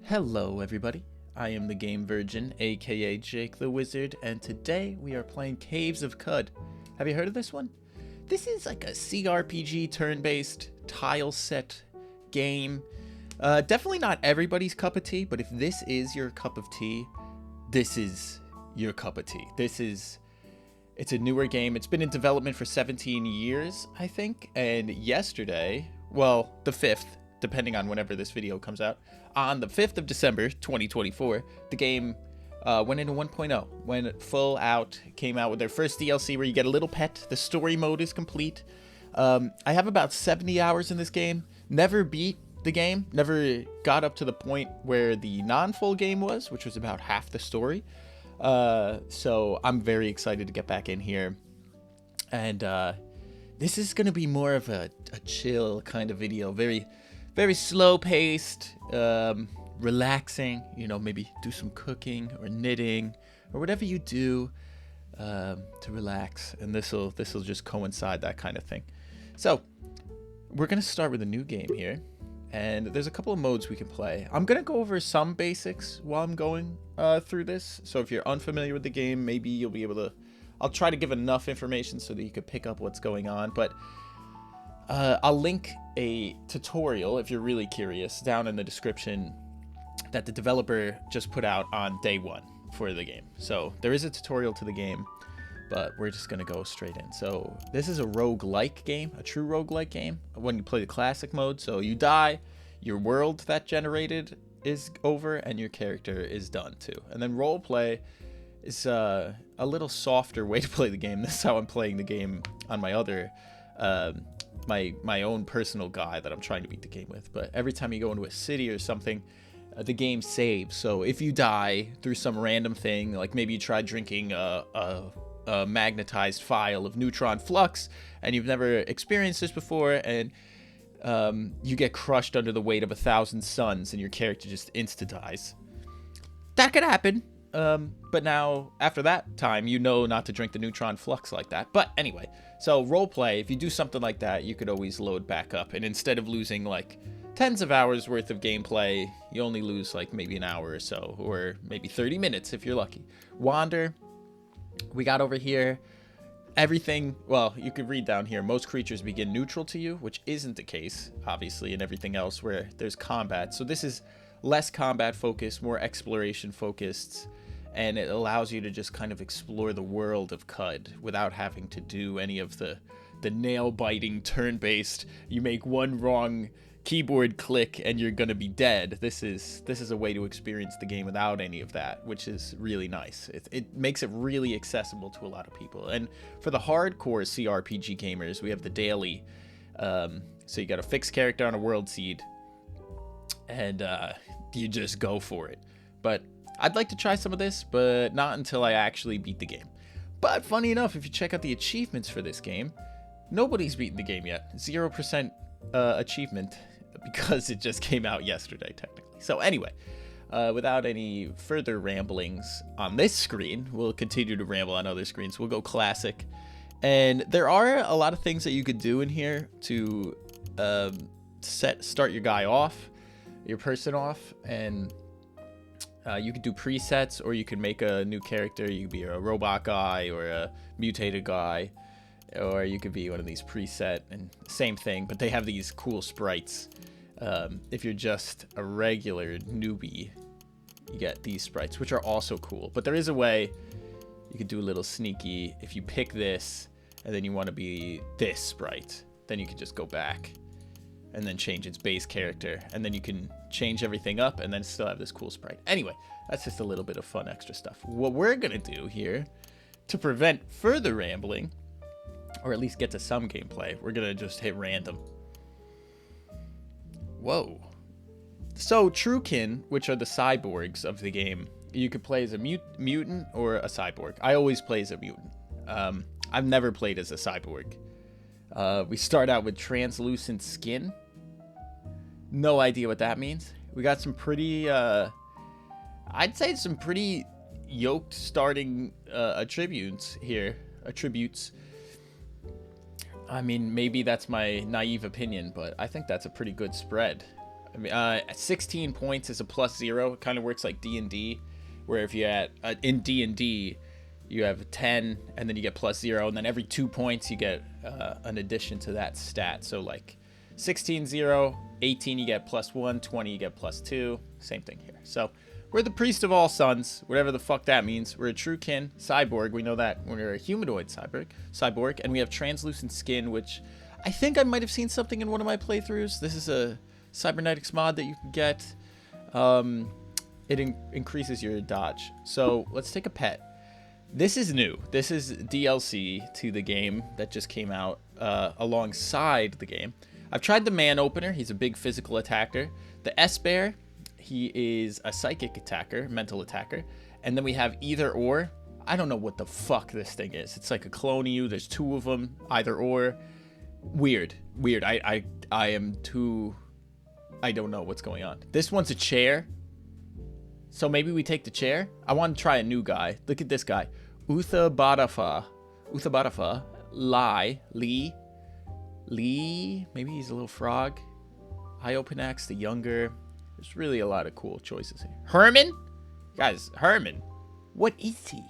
Hello everybody, I am the Game Virgin, aka Jake the Wizard, and today we are playing Caves of QUD. Have you heard of this one? This is like a CRPG turn-based tile set game. Definitely not everybody's cup of tea, but if this is your cup of tea, this is your cup of tea. It's a newer game. It's been in development for 17 years, I think, and yesterday, well, the 5th, depending on whenever this video comes out, on the 5th of December, 2024, the game went into 1.0, went full out, came out with their first DLC where you get a little pet. The story mode is complete. I have about 70 hours in this game. Never beat the game, never got up to the point where the non-full game was, which was about half the story. So I'm very excited to get back in here. And this is going to be more of a chill kind of video, very slow paced, relaxing, you know, maybe do some cooking or knitting or whatever you do to relax, and this'll just coincide, that kind of thing. So we're gonna start with a new game here, and there's a couple of modes we can play. I'm gonna go over some basics while I'm going through this, so if you're unfamiliar with the game, maybe you'll be able to, I'll try to give enough information so that you could pick up what's going on, but I'll link a tutorial, if you're really curious, down in the description that the developer just put out on day one for the game. So there is a tutorial to the game, but we're just going to go straight in. So this is a roguelike game, a true roguelike game when you play the classic mode. So you die, your world that generated is over, and your character is done too. And then roleplay is a little softer way to play the game. This is how I'm playing the game on my other my own personal guy that I'm trying to beat the game with. But every time you go into a city or something, the game saves. So if you die through some random thing, like maybe you tried drinking a magnetized vial of neutron flux and you've never experienced this before, and you get crushed under the weight of 1,000 suns and your character just insta dies, that could happen. But now, after that time, you know not to drink the neutron flux like that. But anyway, so roleplay, if you do something like that, you could always load back up. And instead of losing like tens of hours worth of gameplay, you only lose like maybe an hour or so, or maybe 30 minutes if you're lucky. Wander, we got over here. Everything, well, you could read down here, most creatures begin neutral to you, which isn't the case, obviously, in everything else where there's combat. So this is less combat focused, more exploration focused, and it allows you to just kind of explore the world of QUD without having to do any of the nail-biting turn-based, you make one wrong keyboard click and you're gonna be dead. This is a way to experience the game without any of that, which is really nice. It makes it really accessible to a lot of people. And for the hardcore CRPG gamers, we have the daily. So you got a fixed character on a world seed, and you just go for it. But I'd like to try some of this, but not until I actually beat the game. But funny enough, if you check out the achievements for this game, nobody's beaten the game yet. 0% achievement, because it just came out yesterday, technically. So anyway, without any further ramblings on this screen, we'll continue to ramble on other screens. We'll go classic. And there are a lot of things that you could do in here to start your guy off, your person off, and you could do presets, or you could make a new character. You could be a robot guy or a mutated guy, or you could be one of these preset, and same thing, but they have these cool sprites. If you're just a regular newbie, you get these sprites, which are also cool. But there is a way you could do a little sneaky. If you pick this and then you want to be this sprite, then you can just go back and then change its base character, and then you can change everything up and then still have this cool sprite. Anyway, that's just a little bit of fun extra stuff. What we're gonna do here, to prevent further rambling, or at least get to some gameplay, we're gonna just hit random. Whoa. So Truekin, which are the cyborgs of the game, you could play as a mutant or a cyborg. I always play as a mutant. I've never played as a cyborg. We start out with translucent skin. No idea what that means. We got some pretty, I'd say some pretty yoked starting attributes here. I mean, maybe that's my naive opinion, but I think that's a pretty good spread. I mean, 16 points is a +0. It kind of works like D&D, where if you had in D&D you have 10 and then you get +0, and then every 2 points you get an addition to that stat. So like 16 0, 18 you get +1, 20 you get +2. Same thing here. So we're the priest of all sons, whatever the fuck that means. We're a true kin cyborg. We know that. We're a humanoid cyborg, and we have translucent skin, which I think I might have seen something in one of my playthroughs. This is a cybernetics mod that you can get. It increases your dodge. So let's take a pet. This is new. This is DLC to the game that just came out alongside the game. I've tried the man opener. He's a big physical attacker. The S-Bear, he is a psychic attacker, mental attacker. And then we have either or. I don't know what the fuck this thing is. It's like a clone of you. There's 2 of them, either or. Weird. I am too... I don't know what's going on. This one's a chair. So maybe we take the chair? I want to try a new guy. Look at this guy. Uthabadafa, Lee. Maybe he's a little frog. Eye open axe, the younger. There's really a lot of cool choices here. Herman? Guys, Herman. What is he?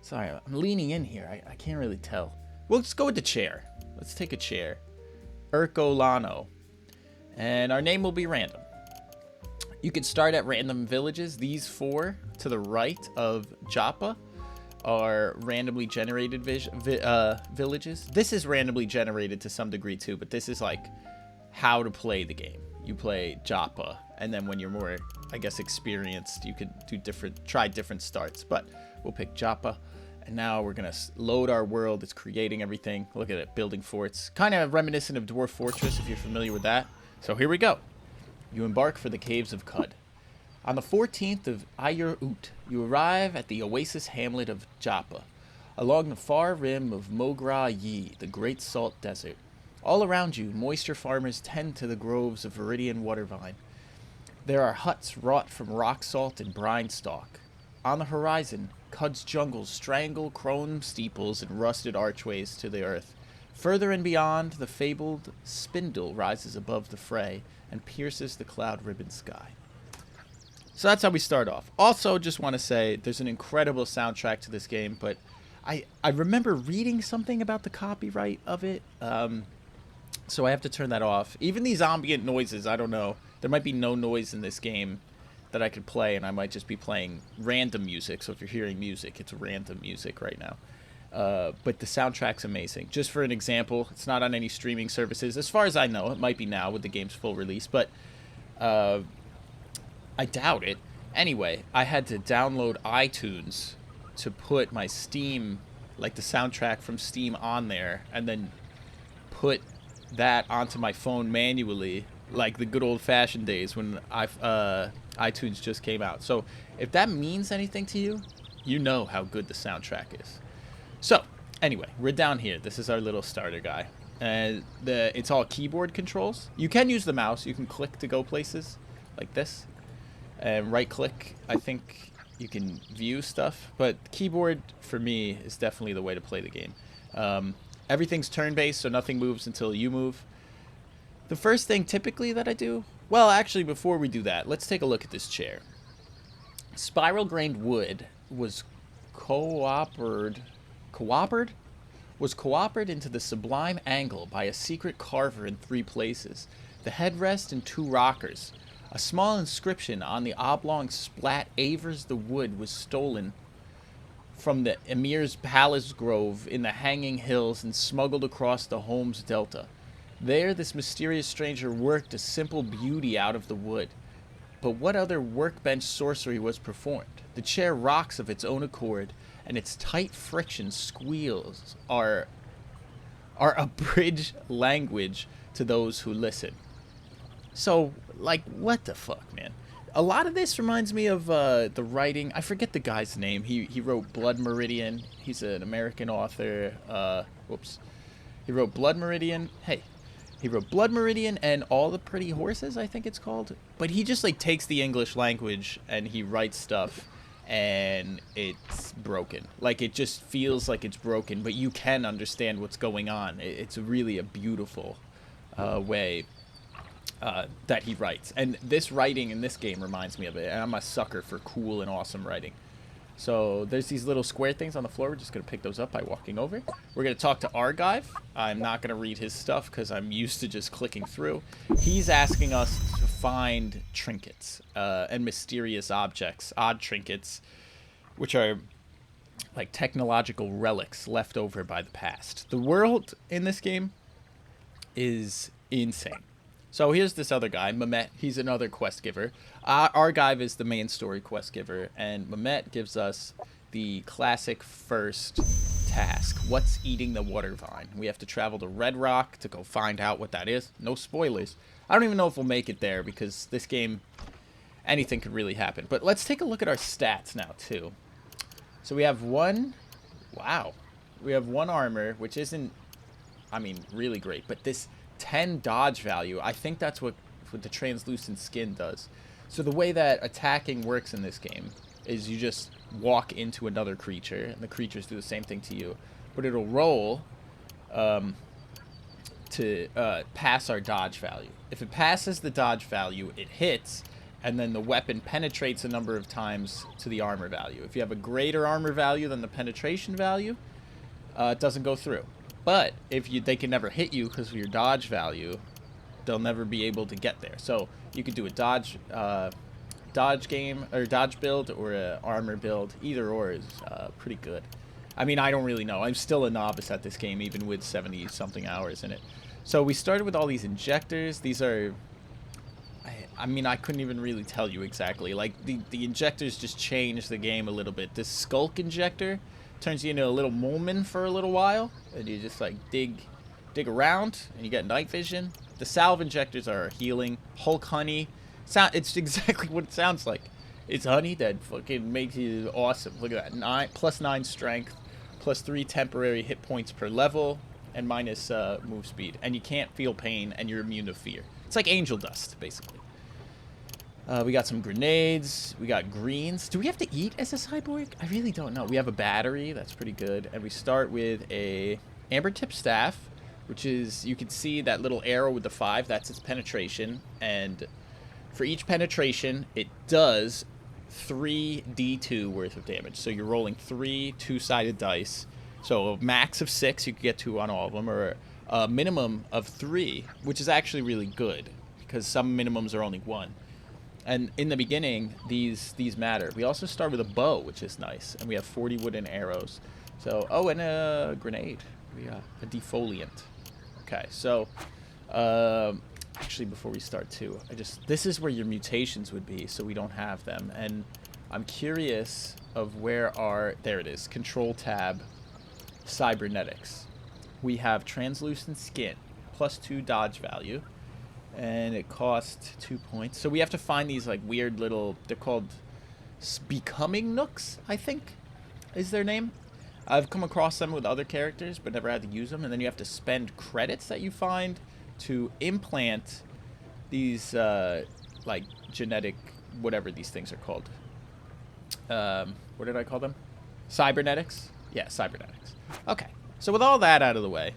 Sorry, I'm leaning in here. I can't really tell. We'll just go with the chair. Let's take a chair. Ercolano. And our name will be random. You can start at random villages. These 4 to the right of Joppa are randomly generated villages. This is randomly generated to some degree too, but this is like how to play the game. You play Joppa, and then when you're more, I guess, experienced, you could do try different starts. But we'll pick Joppa, and now we're gonna load our world. It's creating everything. Look at it, building forts, kind of reminiscent of Dwarf Fortress if you're familiar with that. So here we go. You embark for the Caves of QUD. On the 14th of Ayur-Ut, you arrive at the oasis hamlet of Joppa, along the far rim of Mogra-Yi, the Great Salt Desert. All around you, moisture farmers tend to the groves of Viridian watervine. There are huts wrought from rock salt and brine stalk. On the horizon, QUD's jungles strangle chrome steeples and rusted archways to the earth. Further and beyond, the fabled spindle rises above the fray and pierces the cloud-ribbon sky. So that's how we start off. Also, just want to say, there's an incredible soundtrack to this game, but I remember reading something about the copyright of it, so I have to turn that off. Even these ambient noises, I don't know. There might be no noise in this game that I could play, and I might just be playing random music. So if you're hearing music, it's random music right now. But the soundtrack's amazing. Just for an example, it's not on any streaming services. As far as I know, it might be now with the game's full release, but I doubt it. Anyway, I had to download iTunes to put my Steam, like the soundtrack from Steam on there, and then put that onto my phone manually, like the good old-fashioned days when iTunes just came out. So if that means anything to you, you know how good the soundtrack is. So, anyway, we're down here. This is our little starter guy. And it's all keyboard controls. You can use the mouse. You can click to go places like this. And right-click, I think you can view stuff. But keyboard, for me, is definitely the way to play the game. Everything's turn-based, so nothing moves until you move. The first thing typically that I do... Well, actually, before we do that, let's take a look at this chair. Spiral-grained wood was coopted into the sublime angle by a secret carver in 3 places, the headrest and 2 rockers. A small inscription on the oblong splat avers the wood was stolen from the Emir's palace grove in the hanging hills and smuggled across the Holmes Delta. There, this mysterious stranger worked a simple beauty out of the wood. But what other workbench sorcery was performed? The chair rocks of its own accord, and its tight friction squeals are a bridge language to those who listen. So, like, what the fuck, man? A lot of this reminds me of the writing. I forget the guy's name. He wrote Blood Meridian. He's an American author. He wrote Blood Meridian. He wrote Blood Meridian and All the Pretty Horses, I think it's called. But he just, like, takes the English language and he writes stuff, and it's broken. Like, it just feels like it's broken, but you can understand what's going on. It's really a beautiful way that he writes. And this writing in this game reminds me of it. And I'm a sucker for cool and awesome writing. So there's these little square things on the floor. We're just going to pick those up by walking over. We're going to talk to Argive. I'm not going to read his stuff because I'm used to just clicking through. He's asking us to find trinkets and mysterious objects, odd trinkets, which are like technological relics left over by the past. The world in this game is insane. So here's this other guy, Mehmet. He's another quest giver. Argive is the main story quest giver, and Mehmet gives us the classic first task. What's eating the water vine? We have to travel to Red Rock to go find out what that is. No spoilers. I don't even know if we'll make it there because this game, anything could really happen. But let's take a look at our stats now, too. So we have one, wow. We have one armor, which isn't, I mean, really great. But this 10 dodge value, I think that's what the translucent skin does. So the way that attacking works in this game is you just walk into another creature, and the creatures do the same thing to you. But it'll roll to pass our dodge value. If it passes the dodge value, it hits, and then the weapon penetrates a number of times to the armor value. If you have a greater armor value than the penetration value, it doesn't go through. But if they can never hit you because of your dodge value, they'll never be able to get there. So you could do a dodge game or dodge build or a armor build. Either or is pretty good. I mean, I don't really know. I'm still a novice at this game, even with 70-something hours in it. So we started with all these injectors. These are, I mean, I couldn't even really tell you exactly. Like the injectors just changed the game a little bit. This skulk injector turns you into a little Moleman for a little while, and you just like dig around, and you get night vision. The salve injectors are healing. Hulk honey, it's exactly what it sounds like. It's honey that fucking makes you awesome. Look at that, +9 strength, +3 temporary hit points per level, and minus move speed. And you can't feel pain, and you're immune to fear. It's like angel dust, basically. We got some grenades. We got greens. Do we have to eat as a cyborg? I really don't know. We have a battery. That's pretty good. And we start with a amber tip staff, which is, you can see that little arrow with the 5. That's its penetration. And for each penetration, it does 3d2 worth of damage. So you're rolling 3 two-sided dice. So a max of 6, you could get 2 on all of them, or a minimum of 3, which is actually really good because some minimums are only 1. And in the beginning, these matter. We also start with a bow, which is nice. And we have 40 wooden arrows. So, oh, and a grenade. We got a defoliant. Okay, so, actually, before we start, too, this is where your mutations would be, so we don't have them. And I'm curious of where there it is, Control Tab, Cybernetics. We have translucent skin, +2 dodge value. And it costs 2 points. So we have to find these like weird little, they're called becoming nooks, I think is their name. I've come across them with other characters but never had to use them. And then you have to spend credits that you find to implant these like genetic, whatever these things are called. What did I call them? Cybernetics? Yeah, cybernetics. Okay, so with all that out of the way,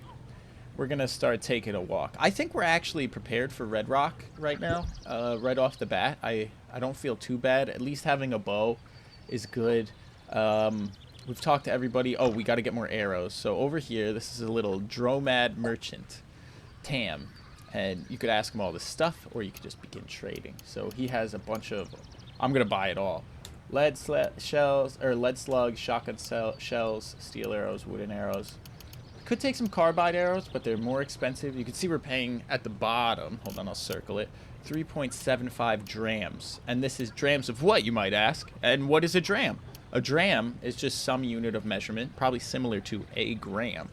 we're going to start taking a walk. I think we're actually prepared for Red Rock right now, right off the bat. I don't feel too bad. At least having a bow is good. We've talked to everybody. Oh, we got to get more arrows. So over here, this is a little Dromad merchant, Tam. And you could ask him all this stuff, or you could just begin trading. So he has a bunch of, I'm going to buy it all. Lead shells, or lead slugs, shotgun shells, steel arrows, wooden arrows. Could take some carbide arrows, but they're more expensive. You can see we're paying at the bottom. Hold on, I'll circle it. 3.75 drams. And this is drams of what, you might ask? And what is a dram? A dram is just some unit of measurement, probably similar to a gram,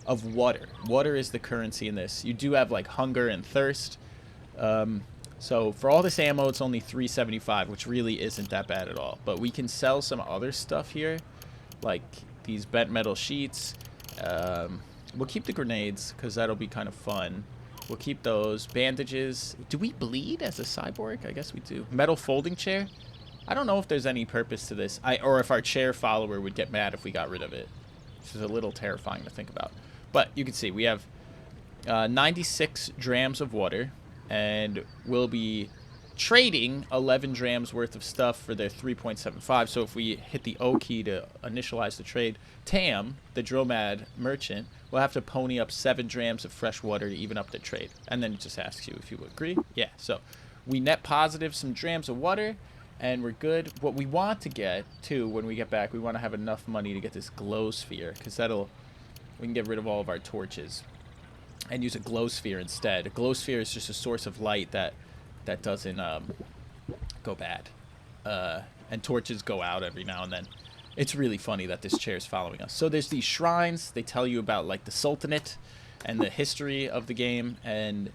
of water. Water is the currency in this. You do have like hunger and thirst. So for all this ammo, it's only 375, which really isn't that bad at all. But we can sell some other stuff here, like these bent metal sheets. We'll keep the grenades because that'll be kind of fun. We'll keep those. Bandages. Do we bleed as a cyborg? I guess we do. Metal folding chair. I don't know if there's any purpose to this. Or if our chair follower would get mad if we got rid of it. Which is a little terrifying to think about. But you can see we have 96 drams of water. and we'll be trading 11 drams worth of stuff for their 3.75. So if we hit the O key to initialize the trade, Tam, the Dromad merchant, will have to pony up 7 drams of fresh water to even up the trade. And then it just asks you if you agree. Yeah, so we net positive some drams of water, and we're good. What we want to get, too, when we get back, we want to have enough money to get this glow sphere, because we can get rid of all of our torches and use a glow sphere instead. A glow sphere is just a source of light that doesn't go bad. And torches go out every now and then. It's really funny that this chair is following us. So there's these shrines. They tell you about like the Sultanate and the history of the game, and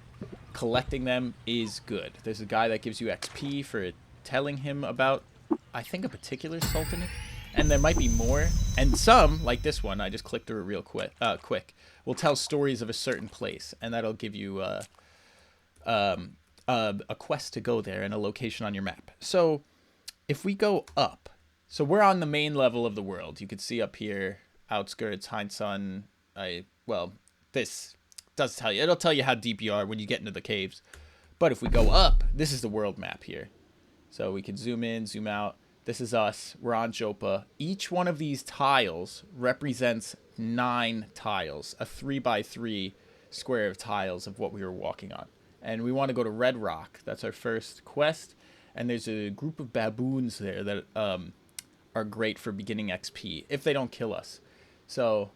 collecting them is good. There's a guy that gives you XP for telling him about, I think, a particular Sultanate. And there might be more. And some, like this one, I just clicked through it real quick, will tell stories of a certain place. And that'll give you a quest to go there and a location on your map. So if we go up, so we're on the main level of the world. You can see up here, outskirts, Hindsun. Well, this does tell you. It'll tell you how deep you are when you get into the caves. But if we go up, this is the world map here. So we can zoom in, zoom out. This is us. We're on Jopa. Each one of these tiles represents 9 tiles, a 3x3 square of tiles of what we were walking on. And we want to go to Red Rock. That's our first quest. And there's a group of baboons there that are great for beginning XP, if they don't kill us. So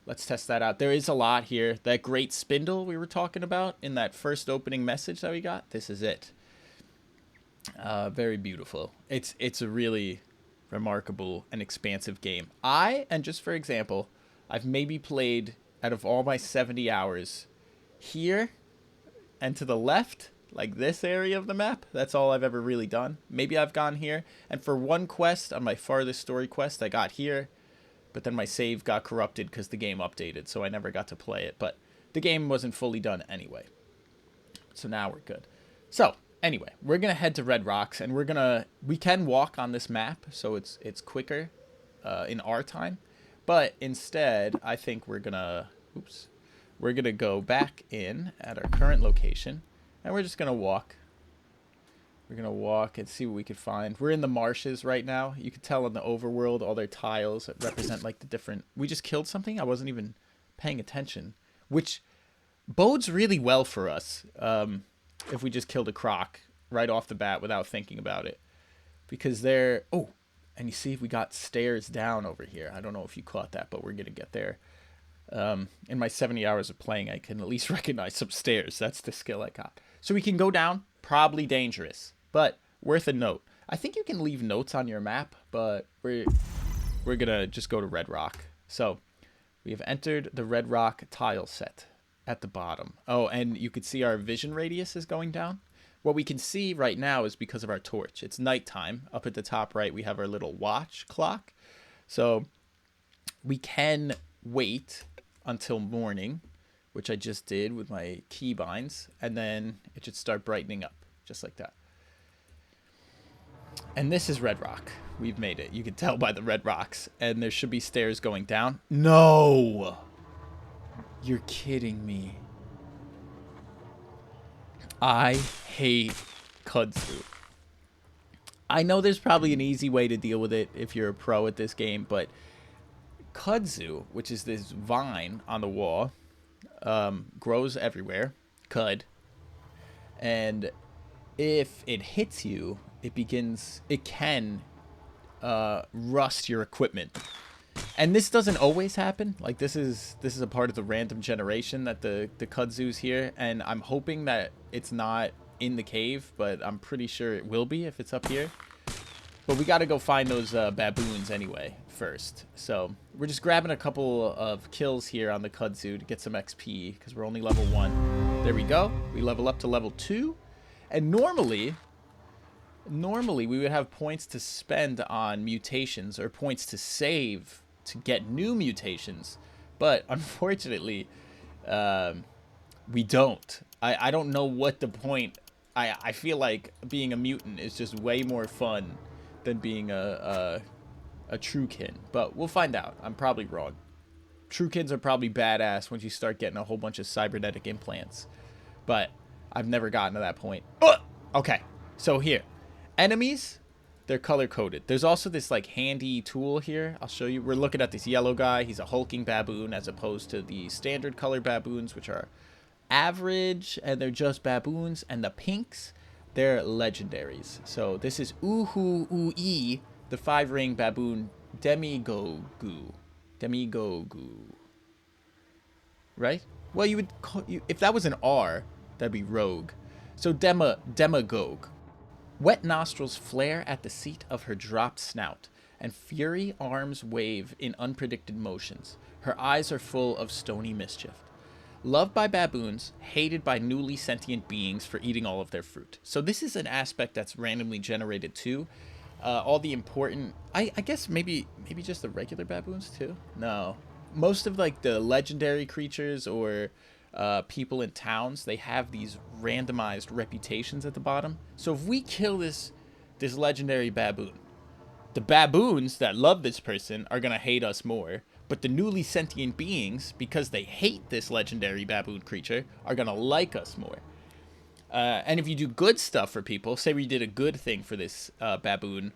let's test that out. There is a lot here. That great spindle we were talking about in that first opening message that we got, this is it. Very beautiful. It's a really remarkable and expansive game. And just for example, I've maybe played, out of all my 70 hours, here and to the left, like this area of the map, that's all I've ever really done. Maybe I've gone here, and for one quest, on my farthest story quest, I got here, but then my save got corrupted because the game updated, so I never got to play it, but the game wasn't fully done anyway. So now we're good. So, anyway, we're going to head to Red Rocks, and we can walk on this map, so it's quicker in our time, but instead, I think we're going to go back in at our current location, and we're just going to walk. We're going to walk and see what we can find. We're in the marshes right now. You can tell in the overworld, all their tiles that represent like the different... We just killed something? I wasn't even paying attention, which bodes really well for us if we just killed a croc right off the bat without thinking about it. Because they're... Oh, and you see we got stairs down over here. I don't know if you caught that, but we're going to get there. In my 70 hours of playing, I can at least recognize some stairs. That's the skill I got. So we can go down. Probably dangerous, but worth a note. I think you can leave notes on your map, but we're gonna just go to Red Rock. So we have entered the Red Rock tile set at the bottom. Oh, and you could see our vision radius is going down. What we can see right now is because of our torch. It's nighttime. Up at the top right, we have our little watch clock. So we can wait until morning, which I just did with my keybinds, and then it should start brightening up, just like that. And this is Red Rock. We've made it. You can tell by the red rocks, and there should be stairs going down. No! You're kidding me. I hate kudzu. I know there's probably an easy way to deal with it if you're a pro at this game, but kudzu, which is this vine on the wall, grows everywhere, QUD, and if it hits you, it can rust your equipment. And this doesn't always happen. Like this is a part of the random generation that the kudzu's here, and I'm hoping that it's not in the cave, but I'm pretty sure it will be if it's up here. But we got to go find those baboons anyway first. So we're just grabbing a couple of kills here on the kudzu to get some XP because we're only level 1. There we go. We level up to level 2. And normally we would have points to spend on mutations or points to save to get new mutations. But unfortunately, we don't. I don't know what the point... I feel like being a mutant is just way more fun than being a true kin, but we'll find out. I'm probably wrong. True kins are probably badass once you start getting a whole bunch of cybernetic implants, but I've never gotten to that point. Ugh! Okay, so here. Enemies, they're color-coded. There's also this, like, handy tool here. I'll show you. We're looking at this yellow guy. He's a hulking baboon as opposed to the standard color baboons, which are average, and they're just baboons. And the pinks, they're legendaries. So this is Uhu-Ui, the 5-ring baboon Demigogu. Right? Well, you would call, if that was an R, that'd be rogue. So demagogue. Wet nostrils flare at the seat of her dropped snout, and fury arms wave in unpredicted motions. Her eyes are full of stony mischief. Loved by baboons, hated by newly sentient beings for eating all of their fruit. So this is an aspect that's randomly generated too. All the important, I guess maybe just the regular baboons too. No, most of like the legendary creatures or people in towns, they have these randomized reputations at the bottom. So if we kill this legendary baboon, the baboons that love this person are gonna hate us more. But the newly sentient beings, because they hate this legendary baboon creature, are gonna like us more. And if you do good stuff for people, say we did a good thing for this baboon,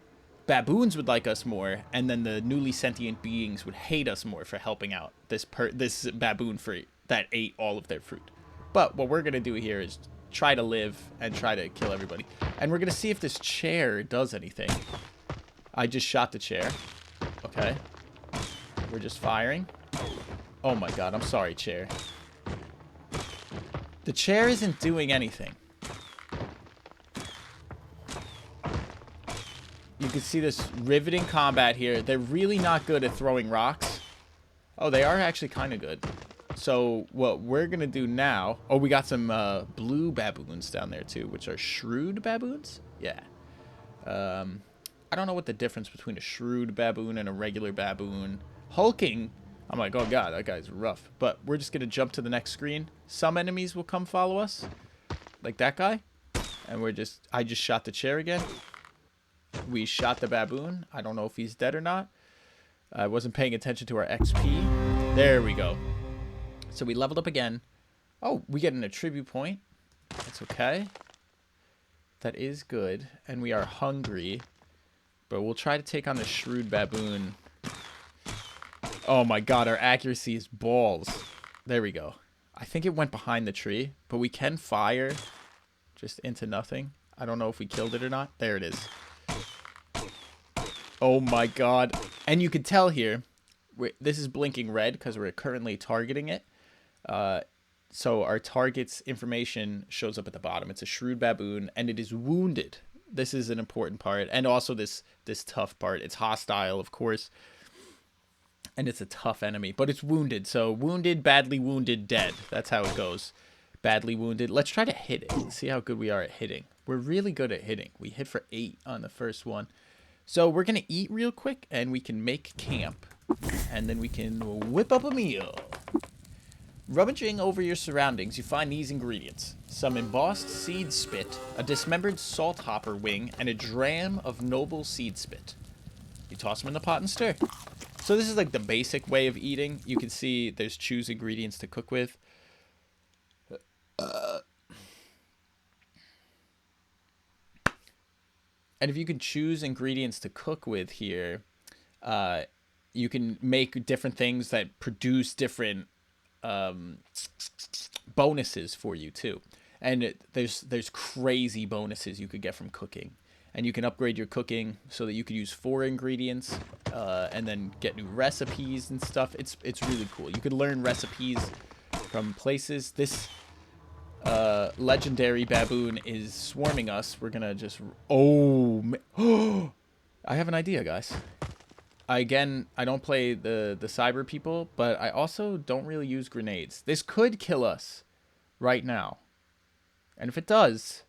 baboons would like us more, and then the newly sentient beings would hate us more for helping out this baboon that ate all of their fruit. But what we're gonna do here is try to live and try to kill everybody. And we're gonna see if this chair does anything. I just shot the chair. Okay. We're just firing. Oh my god, I'm sorry, chair. The chair isn't doing anything. You can see this riveting combat here. They're really not good at throwing rocks. Oh, they are actually kind of good. So what we're going to do now... Oh, we got some blue baboons down there too, which are shrewd baboons? Yeah. I don't know what the difference between a shrewd baboon and a regular baboon. Hulking, I'm like, oh god, that guy's rough. But we're just going to jump to the next screen. Some enemies will come follow us. Like that guy. And I just shot the chair again. We shot the baboon. I don't know if he's dead or not. I wasn't paying attention to our XP. There we go. So we leveled up again. Oh, we get an attribute point. That's okay. That is good. And we are hungry. But we'll try to take on the shrewd baboon. Oh my god, our accuracy is balls. There we go. I think it went behind the tree. But we can fire just into nothing. I don't know if we killed it or not. There it is. Oh my god. And you can tell here, this is blinking red because we're currently targeting it. So our target's information shows up at the bottom. It's a shrewd baboon, and it is wounded. This is an important part. And also this tough part. It's hostile, of course. And it's a tough enemy, but it's wounded. So wounded, badly wounded, dead. That's how it goes. Badly wounded. Let's try to hit it. Let's see how good we are at hitting. We're really good at hitting. We hit for 8 on the first one. So we're going to eat real quick, and we can make camp. And then we can whip up a meal. Rummaging over your surroundings, you find these ingredients. Some embossed seed spit, a dismembered salt hopper wing, and a dram of noble seed spit. You toss them in the pot and stir. So this is like the basic way of eating. You can see there's choose ingredients to cook with. And if you can choose ingredients to cook with here, you can make different things that produce different bonuses for you too. And there's crazy bonuses you could get from cooking. And you can upgrade your cooking so that you could use 4 ingredients and then get new recipes and stuff. It's really cool. You could learn recipes from places. This legendary baboon is swarming us. We're gonna just... Oh, I have an idea, guys. I don't play the cyber people, but I also don't really use grenades. This could kill us right now. And if it does,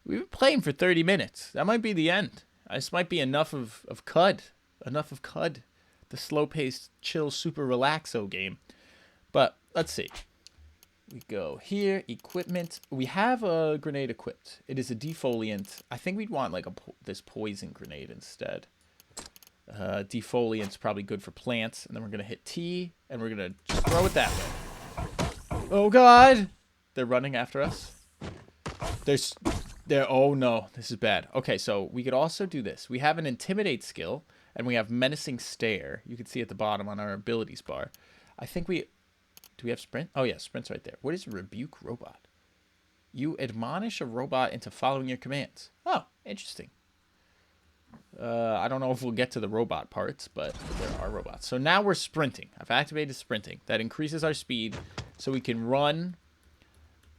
we've been playing for 30 minutes. That might be the end. This might be enough of QUD. Enough of QUD. The slow-paced, chill, super relaxo game. But let's see. We go here, equipment. We have a grenade equipped. It is a defoliant. I think we'd want like this poison grenade instead. Defoliant's probably good for plants. And then we're going to hit T, and we're going to just throw it that way. Oh, God! They're running after us. There's... There... Oh, no. This is bad. Okay, so we could also do this. We have an Intimidate skill, and we have Menacing Stare. You can see at the bottom on our abilities bar. I think we... Do we have Sprint? Oh, yeah, Sprint's right there. What is Rebuke Robot? You admonish a robot into following your commands. Oh, interesting. I don't know if we'll get to the robot parts, but there are robots. So now we're sprinting. I've activated sprinting. That increases our speed so we can run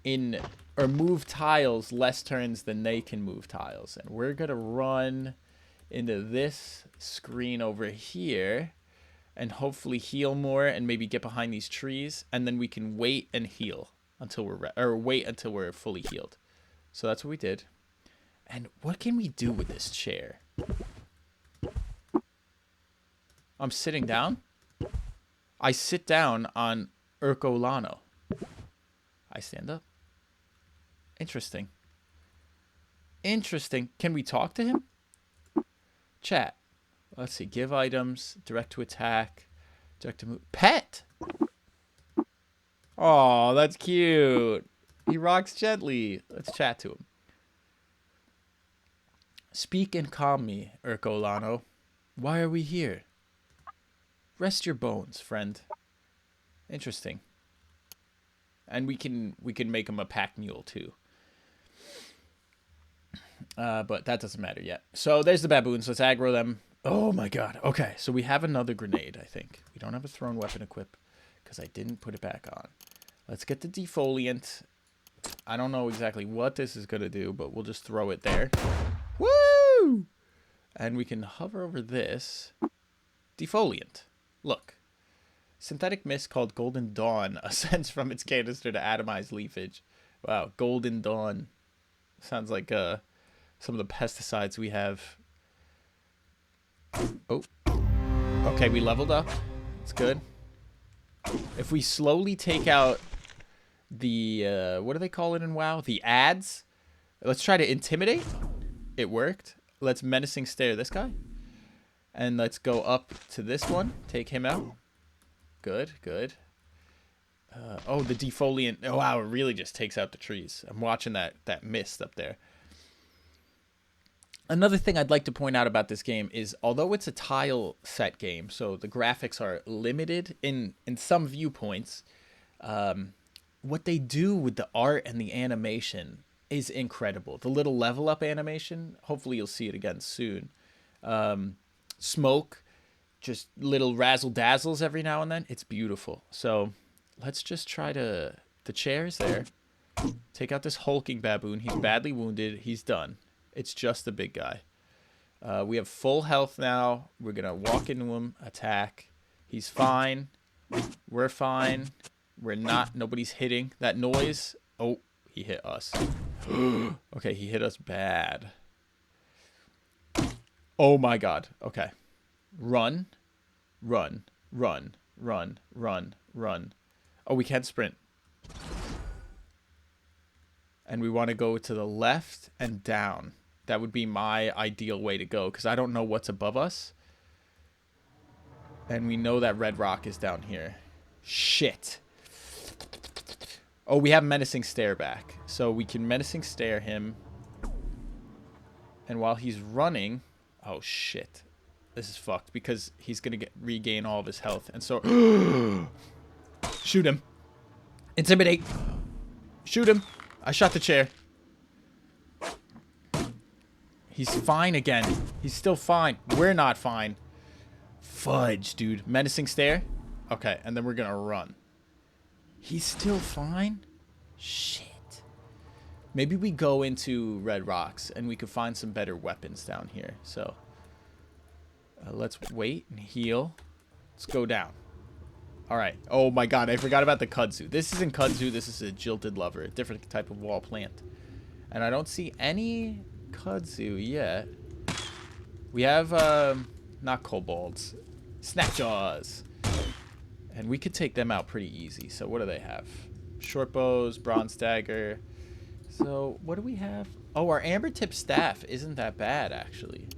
in or move tiles less turns than they can move tiles. And we're going to run into this screen over here and hopefully heal more and maybe get behind these trees. And then we can wait and heal until we're wait until we're fully healed. So that's what we did. And what can we do with this chair? I'm sitting down. I sit down on Ercolano. I stand up. Interesting. Interesting. Can we talk to him? Chat. Let's see. Give items. Direct to attack. Direct to move. Pet! Oh, that's cute. He rocks gently. Let's chat to him. Speak and calm me, Ercolano. Why are we here? Rest your bones, friend. Interesting. And we can make him a pack mule too. But that doesn't matter yet. So there's the baboons. Let's aggro them. Oh my god. Okay, so we have another grenade, I think. We don't have a thrown weapon equip because I didn't put it back on. Let's get the defoliant. I don't know exactly what this is going to do, but we'll just throw it there. Woo! And we can hover over this. Defoliant. Look. Synthetic mist called Golden Dawn ascends from its canister to atomized leafage. Wow, Golden Dawn. Sounds like some of the pesticides we have. Oh. Okay, we leveled up. It's good. If we slowly take out the, what do they call it in WoW? The ads. Let's try to intimidate. It worked. Let's menacing stare this guy. And let's go up to this one. Take him out. Good, good. Oh, the defoliant. Oh, wow, it really just takes out the trees. I'm watching that mist up there. Another thing I'd like to point out about this game is, although it's a tile set game, so the graphics are limited in some viewpoints, what they do with the art and the animation is incredible. The little level up animation, hopefully you'll see it again soon. Smoke, just little razzle dazzles every now and then. It's beautiful. So let's just try to... The chair's there. Take out this hulking baboon. He's badly wounded. He's done. It's just the big guy. We have full health now. We're going to walk into him, attack. He's fine. We're fine. We're not. Nobody's hitting. That noise. Oh, he hit us. Okay, he hit us bad. Oh my god. Okay. Run. Run. Run. Run. Run. Run. Oh, we can't sprint. And we want to go to the left and down. That would be my ideal way to go, because I don't know what's above us. And we know that red rock is down here. Shit. Oh, we have menacing stare back. So we can menacing stare him. And while he's running... Oh, shit. This is fucked, because he's going to regain all of his health. And so... Shoot him. Intimidate. Shoot him. I shot the chair. He's fine again. He's still fine. We're not fine. Fudge, dude. Menacing stare. Okay, and then we're going to run. He's still fine? Shit. Maybe we go into Red Rocks and we could find some better weapons down here. So, let's wait and heal. Let's go down. Alright. Oh my god, I forgot about the kudzu. This isn't kudzu, this is a jilted lover. A different type of wall plant. And I don't see any kudzu yet. We have, not kobolds. Snapjaws. And we could take them out pretty easy. So what do they have? Short bows, bronze dagger. So what do we have? Oh, our amber tip staff isn't that bad, actually.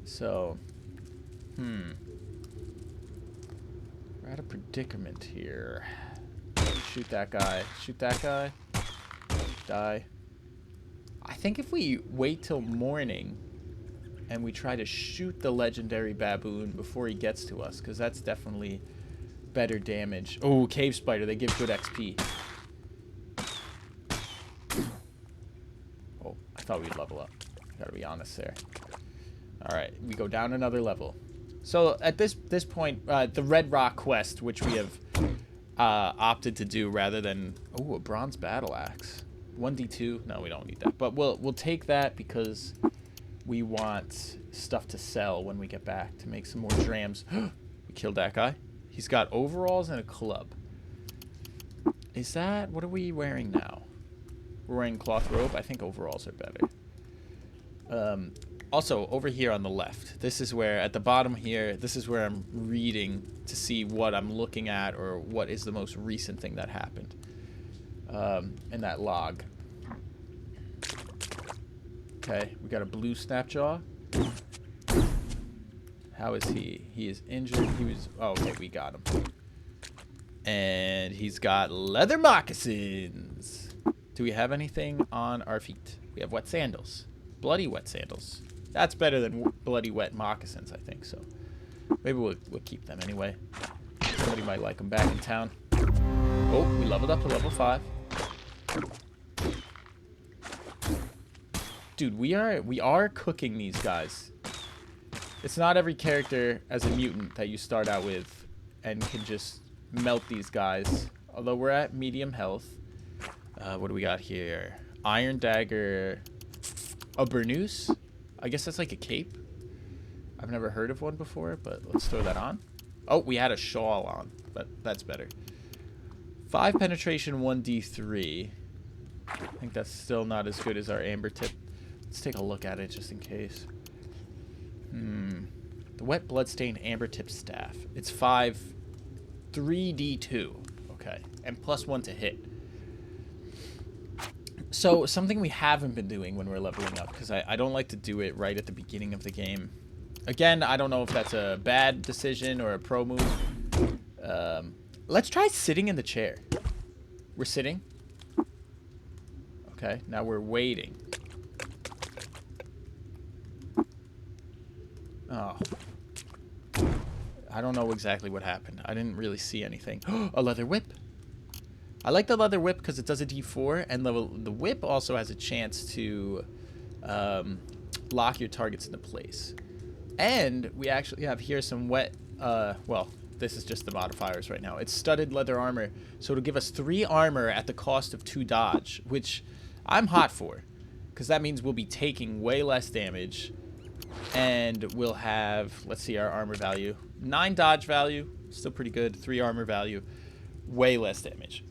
So, we're at a predicament here. Shoot that guy. Shoot that guy. Die. I think if we wait till morning and we try to shoot the legendary baboon before he gets to us, because that's definitely better damage. Oh, cave spider. They give good XP. Oh, I thought we'd level up. Gotta be honest there. All right, we go down another level. So at this point, the Red Rock quest, which we have opted to do rather than a bronze battle axe, 1d2. No, we don't need that, but we'll take that because we want stuff to sell when we get back to make some more drams. We killed that guy. He's got overalls and a club. Is that what are we wearing now? We're wearing cloth robe. I think overalls are better. Also, over here on the left, this is where, at the bottom here, this is where I'm reading to see what I'm looking at or what is the most recent thing that happened in that log. Okay, we got a blue snapjaw. How is he? He is injured. He was... Oh, okay, we got him. And he's got leather moccasins. Do we have anything on our feet? We have wet sandals. Bloody wet sandals. That's better than bloody wet moccasins, I think, so. Maybe we'll keep them anyway. Somebody might like them back in town. Oh, we leveled up to level 5. Dude, we are cooking these guys. It's not every character as a mutant that you start out with and can just melt these guys. Although we're at medium health. What do we got here? Iron dagger. A burnous? I guess that's like a cape. I've never heard of one before, but let's throw that on. Oh, we had a shawl on, but that's better. 5 penetration, 1d3. I think that's still not as good as our amber tip. Let's take a look at it just in case. The wet bloodstained amber tip staff. It's 5, 3d2. Okay, and +1 to hit. So, something we haven't been doing when we're leveling up, because I don't like to do it right at the beginning of the game. Again, I don't know if that's a bad decision or a pro move. Let's try sitting in the chair. We're sitting. Okay, now we're waiting. Oh. I don't know exactly what happened. I didn't really see anything. A leather whip. I like the leather whip because it does a d4, and the whip also has a chance to lock your targets into place. And we actually have here some wet, well, this is just the modifiers right now. It's studded leather armor, so it'll give us 3 armor at the cost of 2 dodge, which I'm hot for, because that means we'll be taking way less damage, and we'll have, let's see, our armor value. 9 dodge value, still pretty good, 3 armor value, way less damage.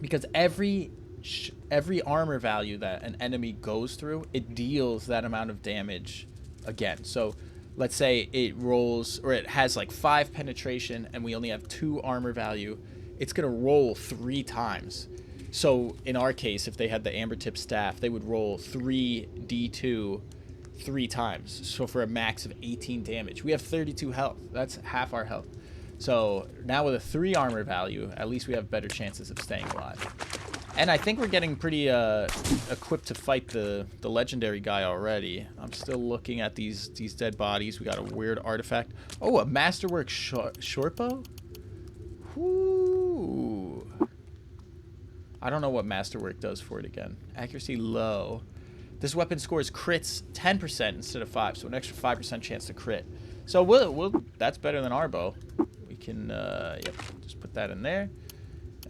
Because every armor value that an enemy goes through, it deals that amount of damage again. So let's say it rolls, or it has like 5 penetration and we only have 2 armor value, it's going to roll 3 times. So in our case, if they had the amber tip staff, they would roll 3d2 3 times. So for a max of 18 damage. We have 32 health. That's half our health. So now with a 3 armor value, at least we have better chances of staying alive. And I think we're getting pretty equipped to fight the legendary guy already. I'm still looking at these dead bodies. We got a weird artifact. Oh, a masterwork short bow? Whoo. I don't know what masterwork does for it again. Accuracy low. This weapon scores crits 10% instead of 5, so an extra 5% chance to crit. So we'll that's better than our bow. We can yep, just put that in there.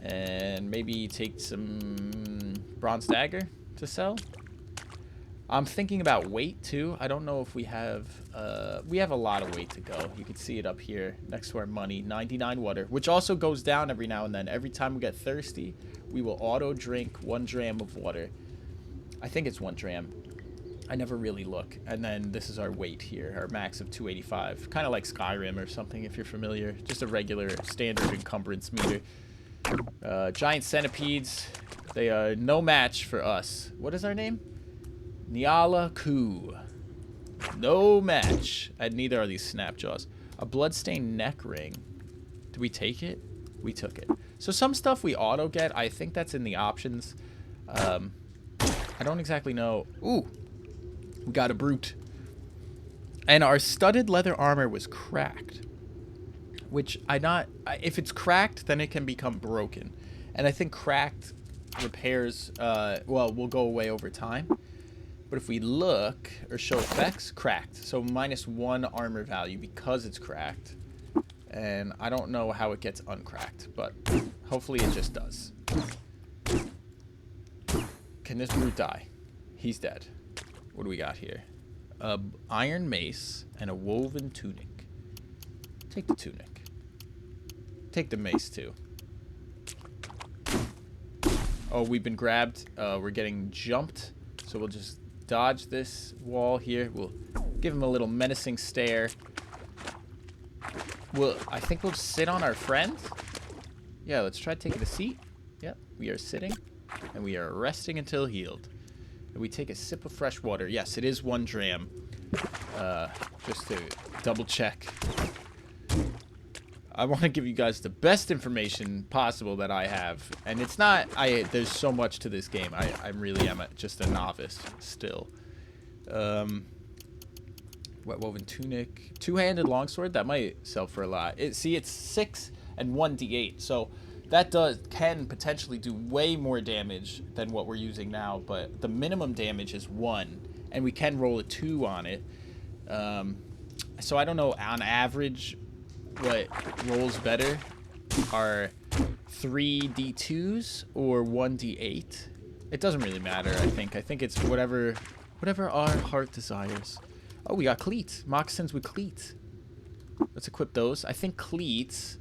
And maybe take some bronze dagger to sell. I'm thinking about weight too. I don't know if we have a lot of weight to go. You can see it up here next to our money. 99 water, which also goes down every now and then. Every time we get thirsty, we will auto drink 1 dram of water. I think it's 1 dram. I never really look. And then this is our weight here, our max of 285. Kind of like Skyrim or something if you're familiar. Just a regular standard encumbrance meter. Giant centipedes. They are no match for us. What is our name? Nyala Ku. No match. And neither are these snapjaws. A bloodstained neck ring. Did we take it? We took it. So some stuff we auto get. I think that's in the options. I don't exactly know. Ooh, we got a brute. And our studded leather armor was cracked. Which if it's cracked, then it can become broken. And I think cracked repairs, will go away over time. But if we look, or show effects, cracked. So -1 armor value because it's cracked. And I don't know how it gets uncracked, but hopefully it just does. Can this brute die? He's dead. What do we got here? A iron mace and a woven tunic. Take the tunic. Take the mace too. Oh, we've been grabbed. We're getting jumped. So we'll just dodge this wall here. We'll give him a little menacing stare. I think we'll sit on our friend. Yeah, let's try taking a seat. Yep, we are sitting. And we are resting until healed. And we take a sip of fresh water. Yes, it is 1 dram. Just to double check. I want to give you guys the best information possible that I have. And it's not... there's so much to this game. I really am just a novice still. Wet woven tunic. 2-handed longsword. That might sell for a lot. See, it's 6 and 1d8. So that can potentially do way more damage than what we're using now. But the minimum damage is 1. And we can roll a 2 on it. So I don't know on average... what rolls better are 3d2s or 1d8. It doesn't really matter, I think. I think it's whatever our heart desires. Oh, we got cleats. Moccasins with cleats. Let's equip those. I think cleats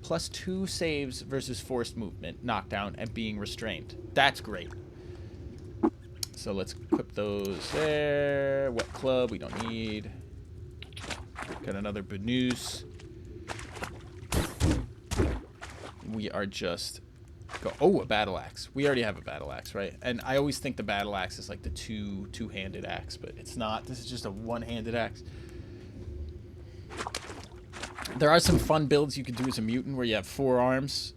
+2 saves versus forced movement, knockdown, and being restrained. That's great. So let's equip those there. Wet club, we don't need. Got another burnous. We are just a battle axe. We already have a battle axe, right? And I always think the battle axe is like the two-handed axe, but it's not. This is just a one-handed axe. There are some fun builds you can do as a mutant where you have 4 arms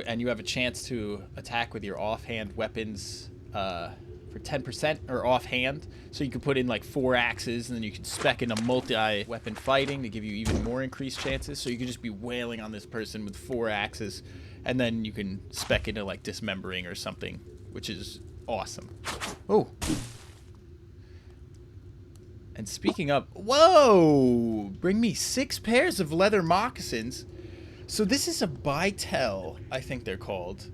and you have a chance to attack with your offhand weapons for 10% or offhand. So you can put in like 4 axes and then you can spec into multi-weapon fighting to give you even more increased chances. So you can just be wailing on this person with 4 axes and then you can spec into like dismembering or something, which is awesome. Oh. And speaking of, whoa! Bring me 6 pairs of leather moccasins. So this is a Bytel, I think they're called.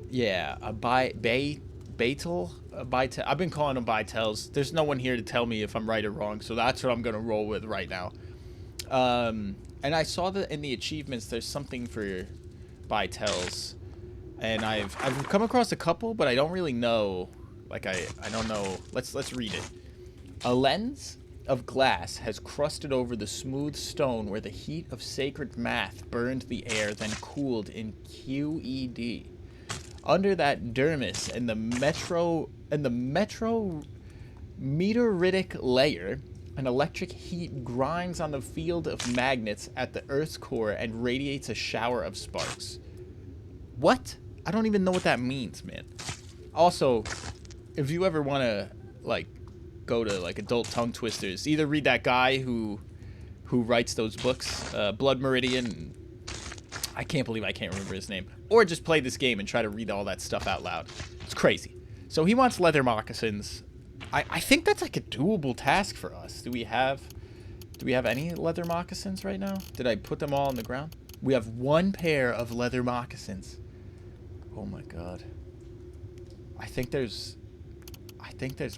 Yeah, a Bytel. I've been calling them Bytels. There's no one here to tell me if I'm right or wrong, so that's what I'm gonna roll with right now. And I saw that in the achievements there's something for Bytels, and I've come across a couple, but I don't really know. Like I don't know. Let's read it. A lens of glass has crusted over the smooth stone where the heat of sacred math burned the air, then cooled in QED. Under that dermis and the meteoritic layer, an electric heat grinds on the field of magnets at the Earth's core and radiates a shower of sparks. What? I don't even know what that means, man. Also, if you ever want to, like, go to, like, adult tongue twisters, either read that guy who writes those books, Blood Meridian, I can't believe I can't remember his name, or just play this game and try to read all that stuff out loud. It's crazy. So he wants leather moccasins. I think that's like a doable task for us. Do we have any leather moccasins right now? Did I put them all on the ground? We have 1 pair of leather moccasins. Oh my god. I think there's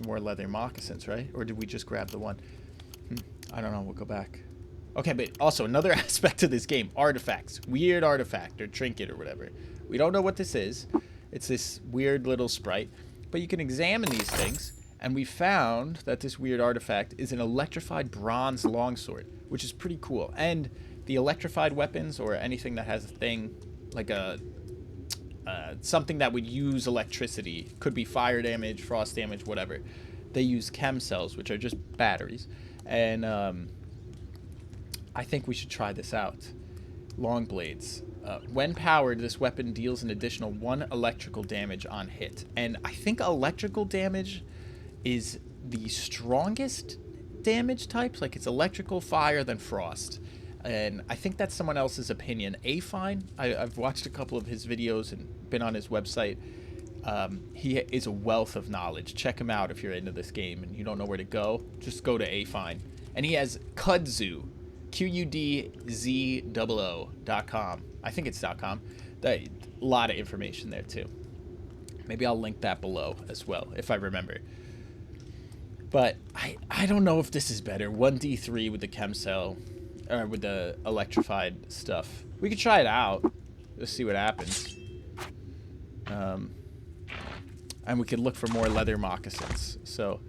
more leather moccasins, right? Or did we just grab the one? I don't know. We'll go back. Okay, but also another aspect of this game, artifacts. Weird artifact or trinket or whatever. We don't know what this is. It's this weird little sprite. But you can examine these things, and we found that this weird artifact is an electrified bronze longsword, which is pretty cool. And the electrified weapons or anything that has a thing, like a something that would use electricity, could be fire damage, frost damage, whatever. They use chem cells, which are just batteries. And I think we should try this out. Long blades. When powered, this weapon deals an additional 1 electrical damage on hit. And I think electrical damage is the strongest damage types. Like, it's electrical, fire, then frost. And I think that's someone else's opinion. Afine, I've watched a couple of his videos and been on his website. He is a wealth of knowledge. Check him out if you're into this game and you don't know where to go. Just go to Afine. And he has Kudzu, QUDZOO.com. I think it's .com. A lot of information there too. Maybe I'll link that below as well if I remember. But I don't know if this is better. 1d3 with the chem cell, or with the electrified stuff. We could try it out. Let's see what happens. And we could look for more leather moccasins. So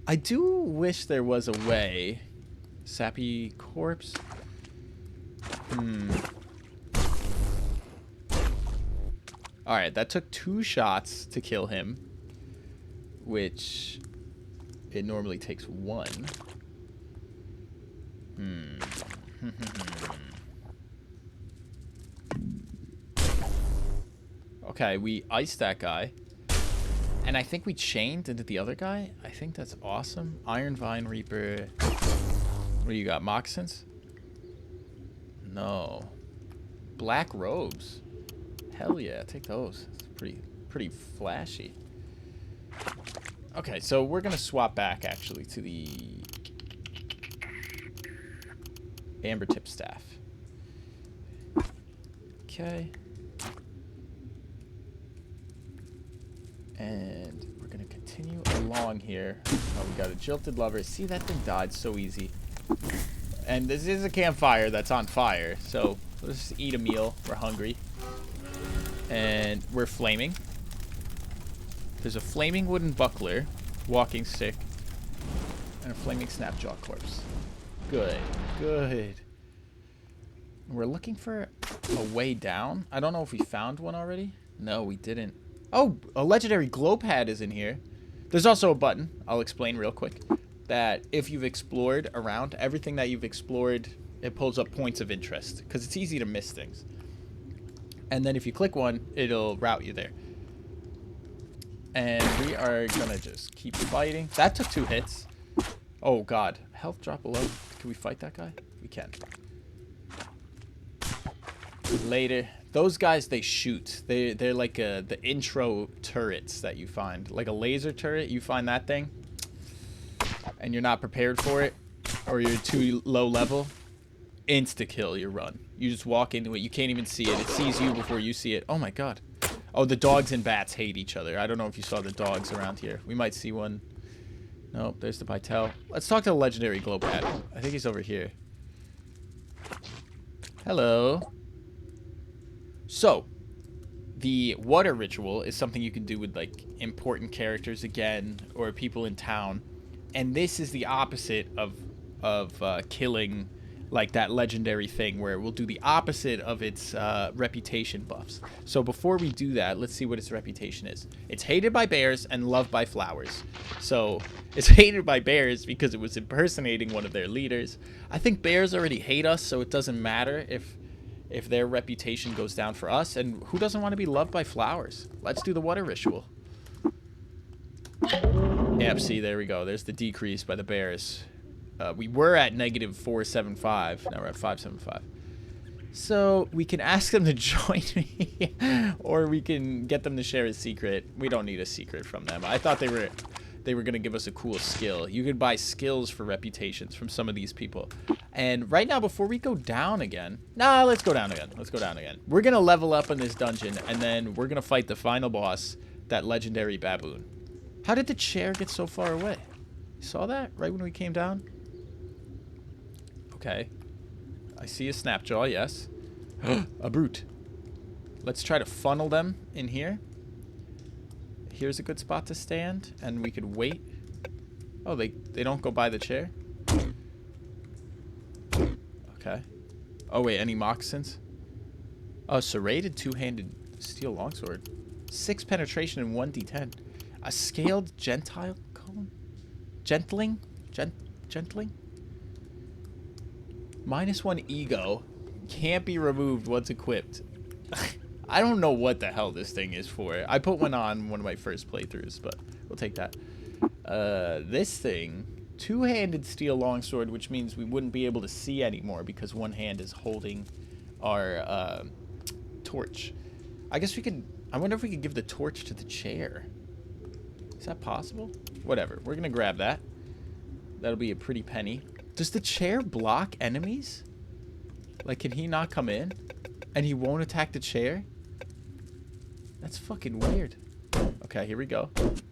I do wish there was a way. Sappy corpse. Alright, that took 2 shots to kill him. Which it normally takes 1. Okay, we iced that guy. And I think we chained into the other guy. I think that's awesome. Iron Vine Reaper. What do you got? Moccasins? No. Black robes. Hell yeah, take those. It's pretty flashy. Okay, so we're gonna swap back actually to the amber tip staff. Okay. And we're gonna continue along here. Oh, we got a jilted lover. See, that thing died so easy. And this is a campfire that's on fire, so let's just eat a meal. We're hungry. And we're flaming. There's a flaming wooden buckler, walking stick, and a flaming snapjaw corpse. Good, good. We're looking for a way down. I don't know if we found one already. No, we didn't. Oh, a legendary glow pad is in here. There's also a button, I'll explain real quick, that if you've explored around, everything that you've explored, it pulls up points of interest, because it's easy to miss things. And then if you click one, it'll route you there. And we are gonna just keep fighting. That took 2 hits. Oh god. Health drop below. Can we fight that guy? We can. Later. Those guys, they shoot. They're like the intro turrets that you find. Like a laser turret, you find that thing. And you're not prepared for it. Or you're too low level. Insta-kill your run. You just walk into it. You can't even see it. It sees you before you see it. Oh my god. Oh, the dogs and bats hate each other. I don't know if you saw the dogs around here. We might see one. Nope, there's the Pytel. Let's talk to the legendary glow pad. I think he's over here. Hello. So, the water ritual is something you can do with, like, important characters again, or people in town. And this is the opposite of killing, like, that legendary thing, where it will do the opposite of its reputation buffs. So before we do that, let's see what its reputation is. It's hated by bears and loved by flowers. So it's hated by bears because it was impersonating one of their leaders. I think bears already hate us, so it doesn't matter if their reputation goes down for us. And who doesn't want to be loved by flowers? Let's do the water ritual. Yep, see, there we go. There's the decrease by the bears. We were at -475. Now we're at 575. So we can ask them to join me, or we can get them to share a secret. We don't need a secret from them. I thought they were gonna give us a cool skill. You could buy skills for reputations from some of these people. And right now, before we go down again, let's go down again. Let's go down again. We're gonna level up in this dungeon, and then we're gonna fight the final boss, that legendary baboon. How did the chair get so far away? You saw that right when we came down? Okay. I see a snapjaw, yes. A brute. Let's try to funnel them in here. Here's a good spot to stand, and we could wait. Oh, they don't go by the chair? Okay. Oh, wait, any moccasins? Oh, serrated two-handed steel longsword. 6 penetration and 1d10. A scaled gentile cone? Gentling? Gentling? -1 ego. Can't be removed once equipped. I don't know what the hell this thing is for. I put one on one of my first playthroughs, but we'll take that. This thing, two-handed steel longsword, which means we wouldn't be able to see anymore because one hand is holding our torch. I guess we could... I wonder if we could give the torch to the chair. Is that possible? Whatever. We're going to grab that. That'll be a pretty penny. Does the chair block enemies? Like, can he not come in? And he won't attack the chair? That's fucking weird. Okay, here we go.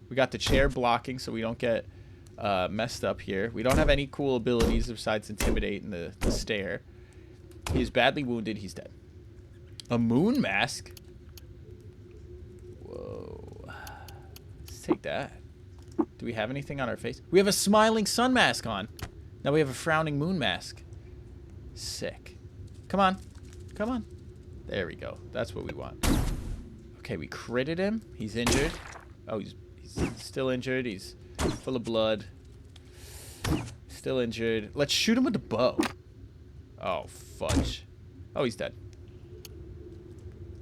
We got the chair blocking so we don't get messed up here. We don't have any cool abilities besides Intimidate and the stare. He is badly wounded. He's dead. A moon mask? Whoa. Let's take that. Do we have anything on our face? We have a smiling sun mask on. Now we have a frowning moon mask. Sick. Come on. Come on. There we go. That's what we want. Okay, we critted him. He's injured. Oh, he's still injured. He's full of blood. Still injured. Let's shoot him with the bow. Oh, fudge. Oh, he's dead.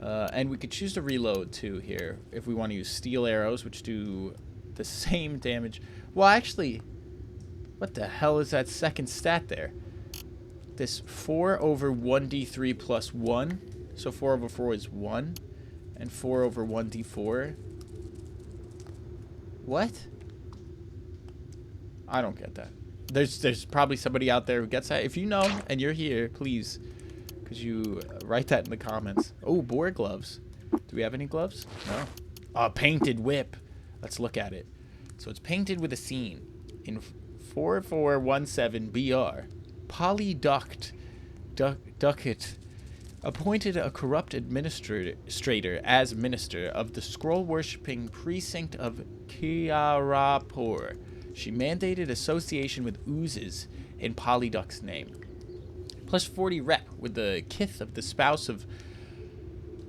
And we could choose to reload, too, here. If we want to use steel arrows, which do the same damage. Well, actually, what the hell is that second stat there? This 4 over 1d3 plus 1. So 4 over 4 is 1. And 4 over 1d4. What? I don't get that. There's probably somebody out there who gets that. If you know and you're here, please, could you write that in the comments. Oh, boar gloves. Do we have any gloves? No. A painted whip. Let's look at it. So it's painted with a scene in 4417 BR. Polyduct Ducat appointed a corrupt administrator as minister of the scroll-worshipping precinct of Kiarapur. She mandated association with oozes in Polyduct's name. Plus 40 rep with the kith of the spouse of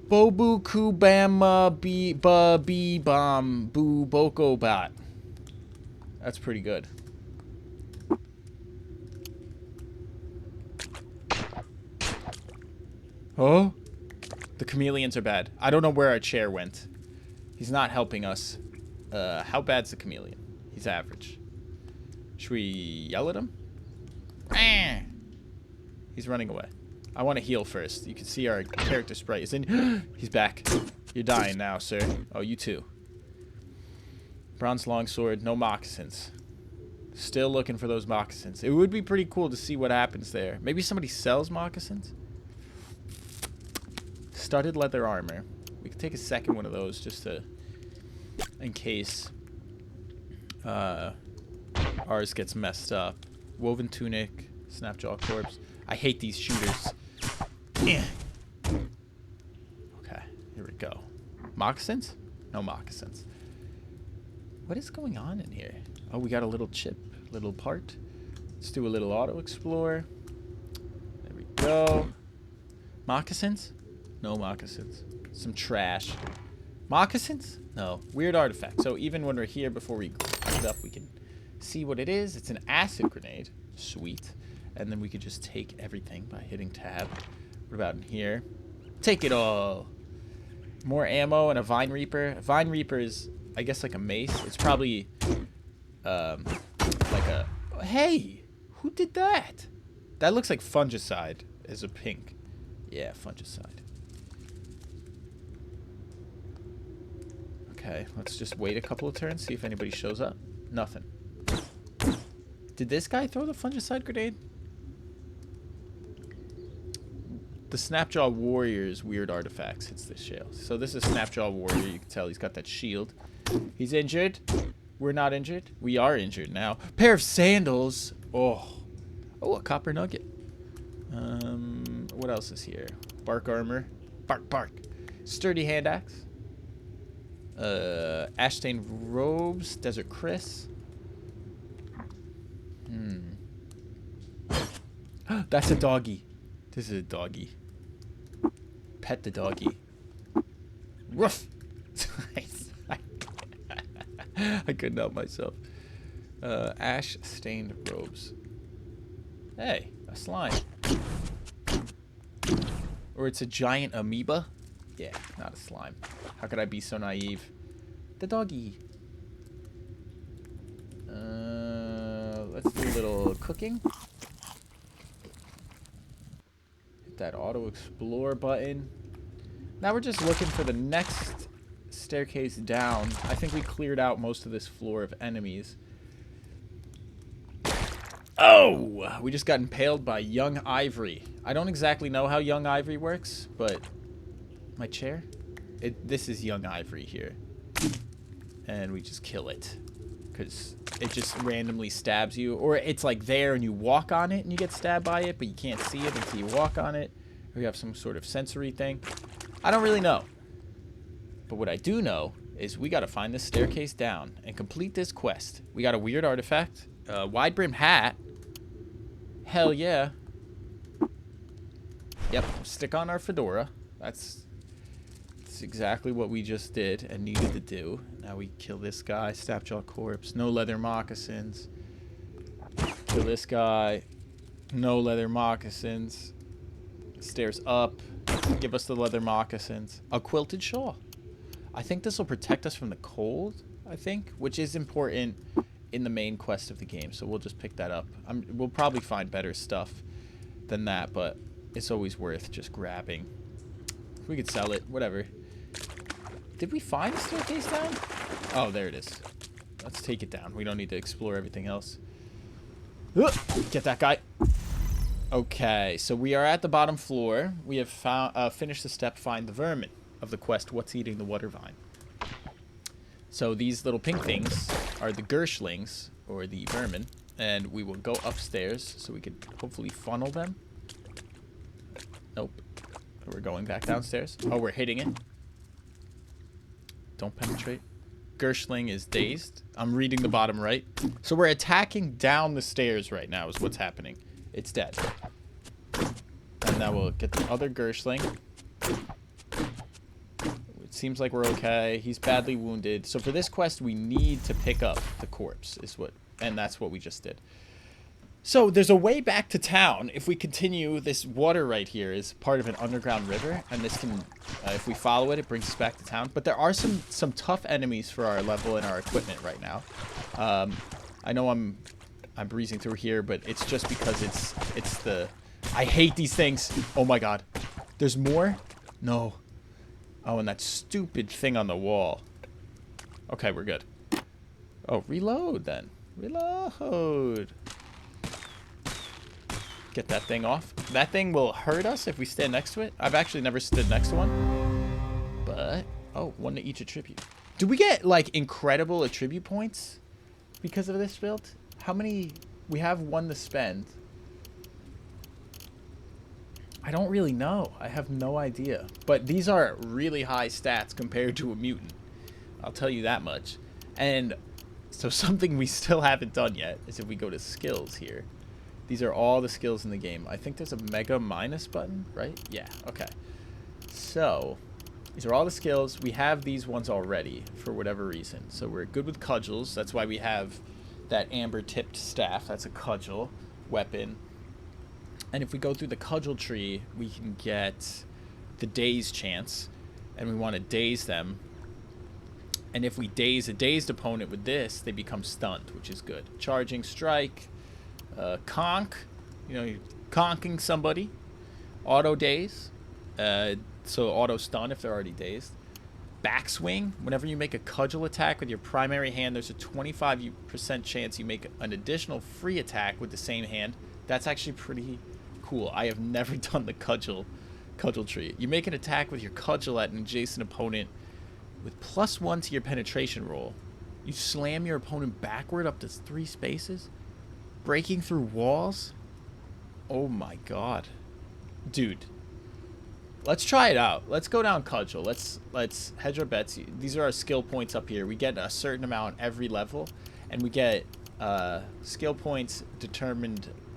Bobu Kubama Bam Bu Boko Bat. That's pretty good. Oh? The chameleons are bad. I don't know where our chair went. He's not helping us. How bad's the chameleon? He's average. Should we yell at him? He's running away. I want to heal first. You can see our character sprite is in. He's back. You're dying now, sir. Oh, you too. Bronze longsword, no moccasins. Still looking for those moccasins. It would be pretty cool to see what happens there. Maybe somebody sells moccasins? Studded leather armor. We could take a second one of those just to... in case ours gets messed up. Woven tunic. Snapjaw corpse. I hate these shooters. Okay, here we go. Moccasins? No moccasins. What is going on in here? Oh, we got a little chip, little part. Let's do a little auto explore. There we go. Moccasins? No moccasins. Some trash. Moccasins? No. Weird artifact. So even when we're here, before we pick it up, we can see what it is. It's an acid grenade. Sweet. And then we could just take everything by hitting tab. What about in here? Take it all. More ammo and a Vine Reaper. Vine Reaper is, I guess, like a mace. It's probably like a... Hey! Who did that? That looks like fungicide as a pink. Yeah, fungicide. Okay, let's just wait a couple of turns, see if anybody shows up. Nothing. Did this guy throw the fungicide grenade? The Snapjaw Warrior's weird artifacts hits the shell. So this is Snapjaw Warrior. You can tell he's got that shield. He's injured. We're not injured. We are injured now. Pair of sandals. Oh. Oh, a copper nugget. What else is here? Bark armor. Bark, bark. Sturdy hand axe. Ash stained robes. Desert Chris. That's a doggy. This is a doggy. Pet the doggy. Woof. I couldn't help myself. Ash stained robes. Hey, a slime. Or it's a giant amoeba? Yeah, not a slime. How could I be so naive? The doggy. Let's do a little cooking. Hit that auto explore button. Now we're just looking for the next staircase down. I think we cleared out most of this floor of enemies. Oh! We just got impaled by young ivory. I don't exactly know how young ivory works, but... My chair? This is young ivory here. And we just kill it. Because it just randomly stabs you. Or it's like there and you walk on it and you get stabbed by it, but you can't see it until you walk on it. Or you have some sort of sensory thing. I don't really know. But what I do know is we got to find this staircase down and complete this quest. We got a weird artifact. A wide-brimmed hat. Hell yeah. Yep, stick on our fedora. That's exactly what we just did and needed to do. Now we kill this guy, Snapjaw corpse. No leather moccasins. Kill this guy. No leather moccasins. Stairs up. Give us the leather moccasins. A quilted shawl. I think this will protect us from the cold, I think, which is important in the main quest of the game. So we'll just pick that up. We'll probably find better stuff than that, but it's always worth just grabbing. If we could sell it, whatever. Did we find the staircase down? Oh, there it is. Let's take it down. We don't need to explore everything else. Get that guy. Okay, so we are at the bottom floor. We have found, finished the step, find the vermin of the quest, What's Eating the Water Vine. So these little pink things are the Gershlings, or the vermin, and we will go upstairs so we could hopefully funnel them. Nope. We're going back downstairs. Oh, we're hitting it. Don't penetrate. Gershling is dazed. I'm reading the bottom right. So we're attacking down the stairs right now is what's happening. It's dead. And now we'll get the other Gershling. It seems like we're okay. He's badly wounded. So for this quest, we need to pick up the corpse, and that's what we just did. So there's a way back to town. If we continue, this water right here is part of an underground river, and this can, if we follow it, it brings us back to town. But there are some tough enemies for our level and our equipment right now. I know I'm breezing through here, but it's just because it's the... I hate these things. Oh my god. There's more? No. Oh, and that stupid thing on the wall. Okay, we're good. Oh, reload then. Reload. Get that thing off. That thing will hurt us if we stand next to it. I've actually never stood next to one. But, oh, one to each attribute. Do we get, like, incredible attribute points because of this build? How many? We have one to spend. I don't really know. I have no idea. But these are really high stats compared to a mutant. I'll tell you that much. And so something we still haven't done yet is if we go to skills here. These are all the skills in the game. I think there's a mega minus button, right? Yeah, okay. So, these are all the skills. We have these ones already for whatever reason. So we're good with cudgels. That's why we have that amber-tipped staff. That's a cudgel weapon. And if we go through the cudgel tree, we can get the daze chance. And we want to daze them. And if we daze a dazed opponent with this, they become stunned, which is good. Charging strike. Conk, you know, you're conking somebody. Auto daze, so auto stun if they're already dazed. Backswing, whenever you make a cudgel attack with your primary hand, there's a 25% chance you make an additional free attack with the same hand. That's actually pretty cool. I have never done the cudgel tree. You make an attack with your cudgel at an adjacent opponent with +1 to your penetration roll. You slam your opponent backward up to 3 spaces. Breaking through walls? Oh my god. Dude. Let's try it out. Let's go down cudgel. Let's hedge our bets. These are our skill points up here. We get a certain amount every level, and we get skill points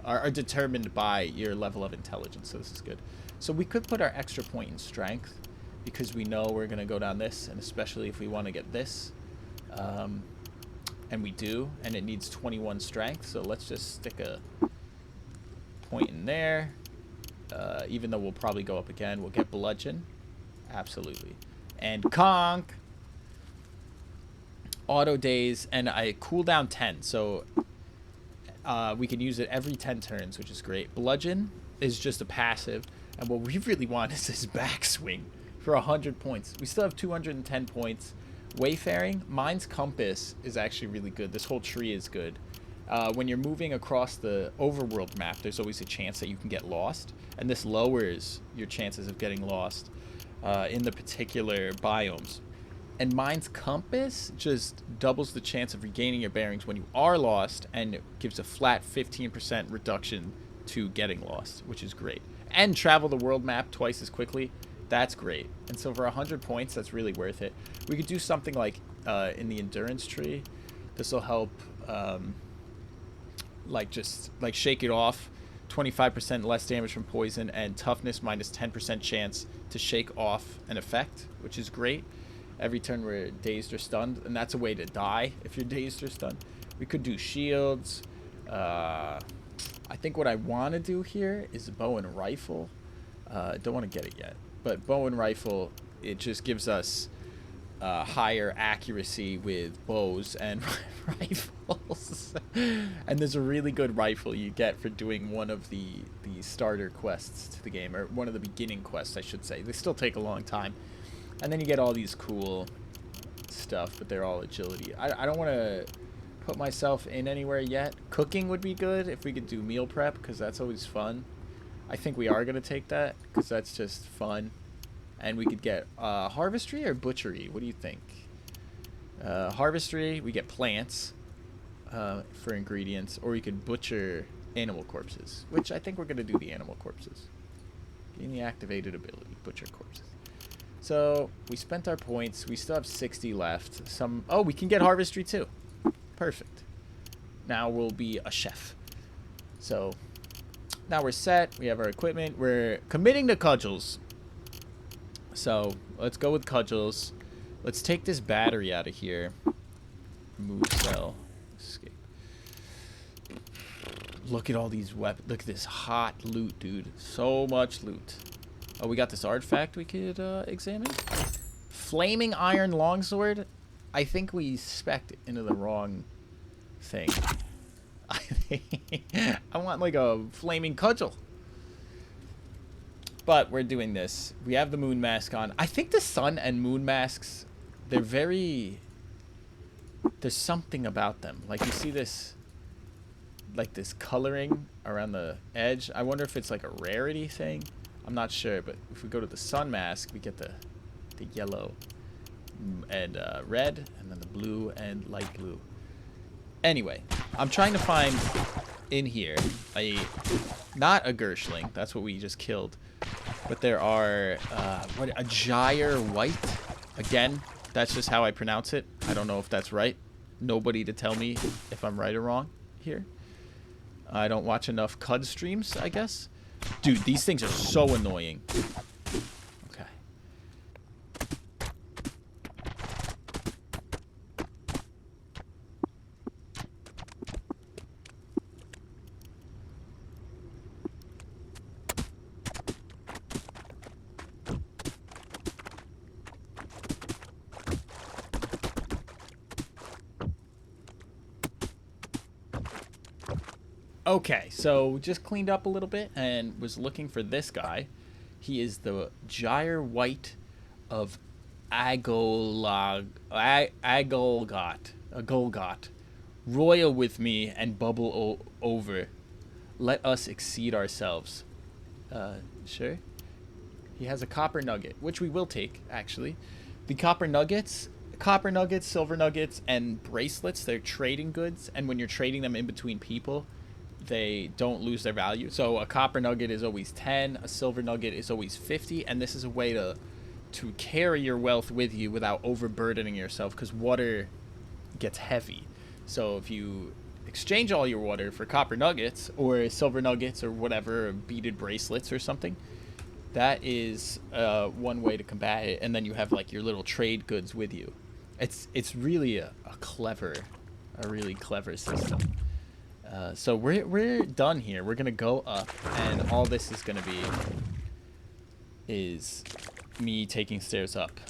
are determined by your level of intelligence, so this is good. So we could put our extra point in strength because we know we're going to go down this, and especially if we want to get this. And we do, and it needs 21 strength, so let's just stick a point in there. even though we'll probably go up again. We'll get bludgeon. Absolutely. And conk. Auto daze, and I cooldown 10, so we can use it every 10 turns, which is great. Bludgeon is just a passive, and what we really want is this backswing for 100 points. We still have 210 points. Wayfaring, mine's compass is actually really good. This whole tree is good. When you're moving across the overworld map, there's always a chance that you can get lost, and this lowers your chances of getting lost in the particular biomes. And mine's compass just doubles the chance of regaining your bearings when you are lost, and gives a flat 15% reduction to getting lost, which is great. And travel the world map twice as quickly. That's great. And so for 100 points, that's really worth it. We could do something like in the endurance tree. This will help just shake it off. 25% less damage from poison, and toughness minus 10% chance to shake off an effect, which is great. Every turn we're dazed or stunned, and that's a way to die if you're dazed or stunned. We could do shields. I think what I want to do here is bow and rifle. Don't want to get it yet, but bow and rifle, it just gives us higher accuracy with bows and rifles. And there's a really good rifle you get for doing one of the starter quests to the game, or one of the beginning quests, I should say. They still take a long time. And then you get all these cool stuff, but they're all agility. I don't want to put myself in anywhere yet. Cooking would be good if we could do meal prep, because that's always fun. I think we are going to take that, because that's just fun. And we could get harvestry or butchery. What do you think? Harvestry, we get plants for ingredients, or we could butcher animal corpses, which I think we're going to do the animal corpses. Gain the activated ability, butcher corpses. So we spent our points. We still have 60 left. Oh, we can get harvestry too. Perfect. Now we'll be a chef. So now we're set. We have our equipment. We're committing to cudgels. So let's go with cudgels. Let's take this battery out of here. Remove cell. Escape. Look at all these weapons. Look at this hot loot, dude. So much loot. Oh, we got this artifact we could examine. Flaming iron longsword. I think we spec'd into the wrong thing. I want like a flaming cudgel. But we're doing this. We have the moon mask on. I think the sun and moon masks, they're very... There's something about them. Like you see this... Like this coloring around the edge. I wonder if it's like a rarity thing. I'm not sure, but if we go to the sun mask, we get the yellow and red, and then the blue and light blue. Anyway, I'm trying to find in here not a Gershling. That's what we just killed. But there are a gyre white. Again, that's just how I pronounce it. I don't know if that's right. Nobody to tell me if I'm right or wrong here. I don't watch enough QUD streams, I guess. Dude, these things are so annoying. Okay. Okay, so just cleaned up a little bit and was looking for this guy. He is the gyre white of Agolgot. Royal with me and bubble over. Let us exceed ourselves. Sure. He has a copper nugget, which we will take, actually. The copper nuggets, silver nuggets, and bracelets, they're trading goods. And when you're trading them in between people, they don't lose their value. So a copper nugget is always 10, a silver nugget is always 50, and this is a way to carry your wealth with you without overburdening yourself, because water gets heavy. So if you exchange all your water for copper nuggets or silver nuggets or whatever, or beaded bracelets or something, that is one way to combat it. And then you have like your little trade goods with you. It's really a really clever system. So we're done here. We're gonna go up, and all this is gonna be is me taking stairs up.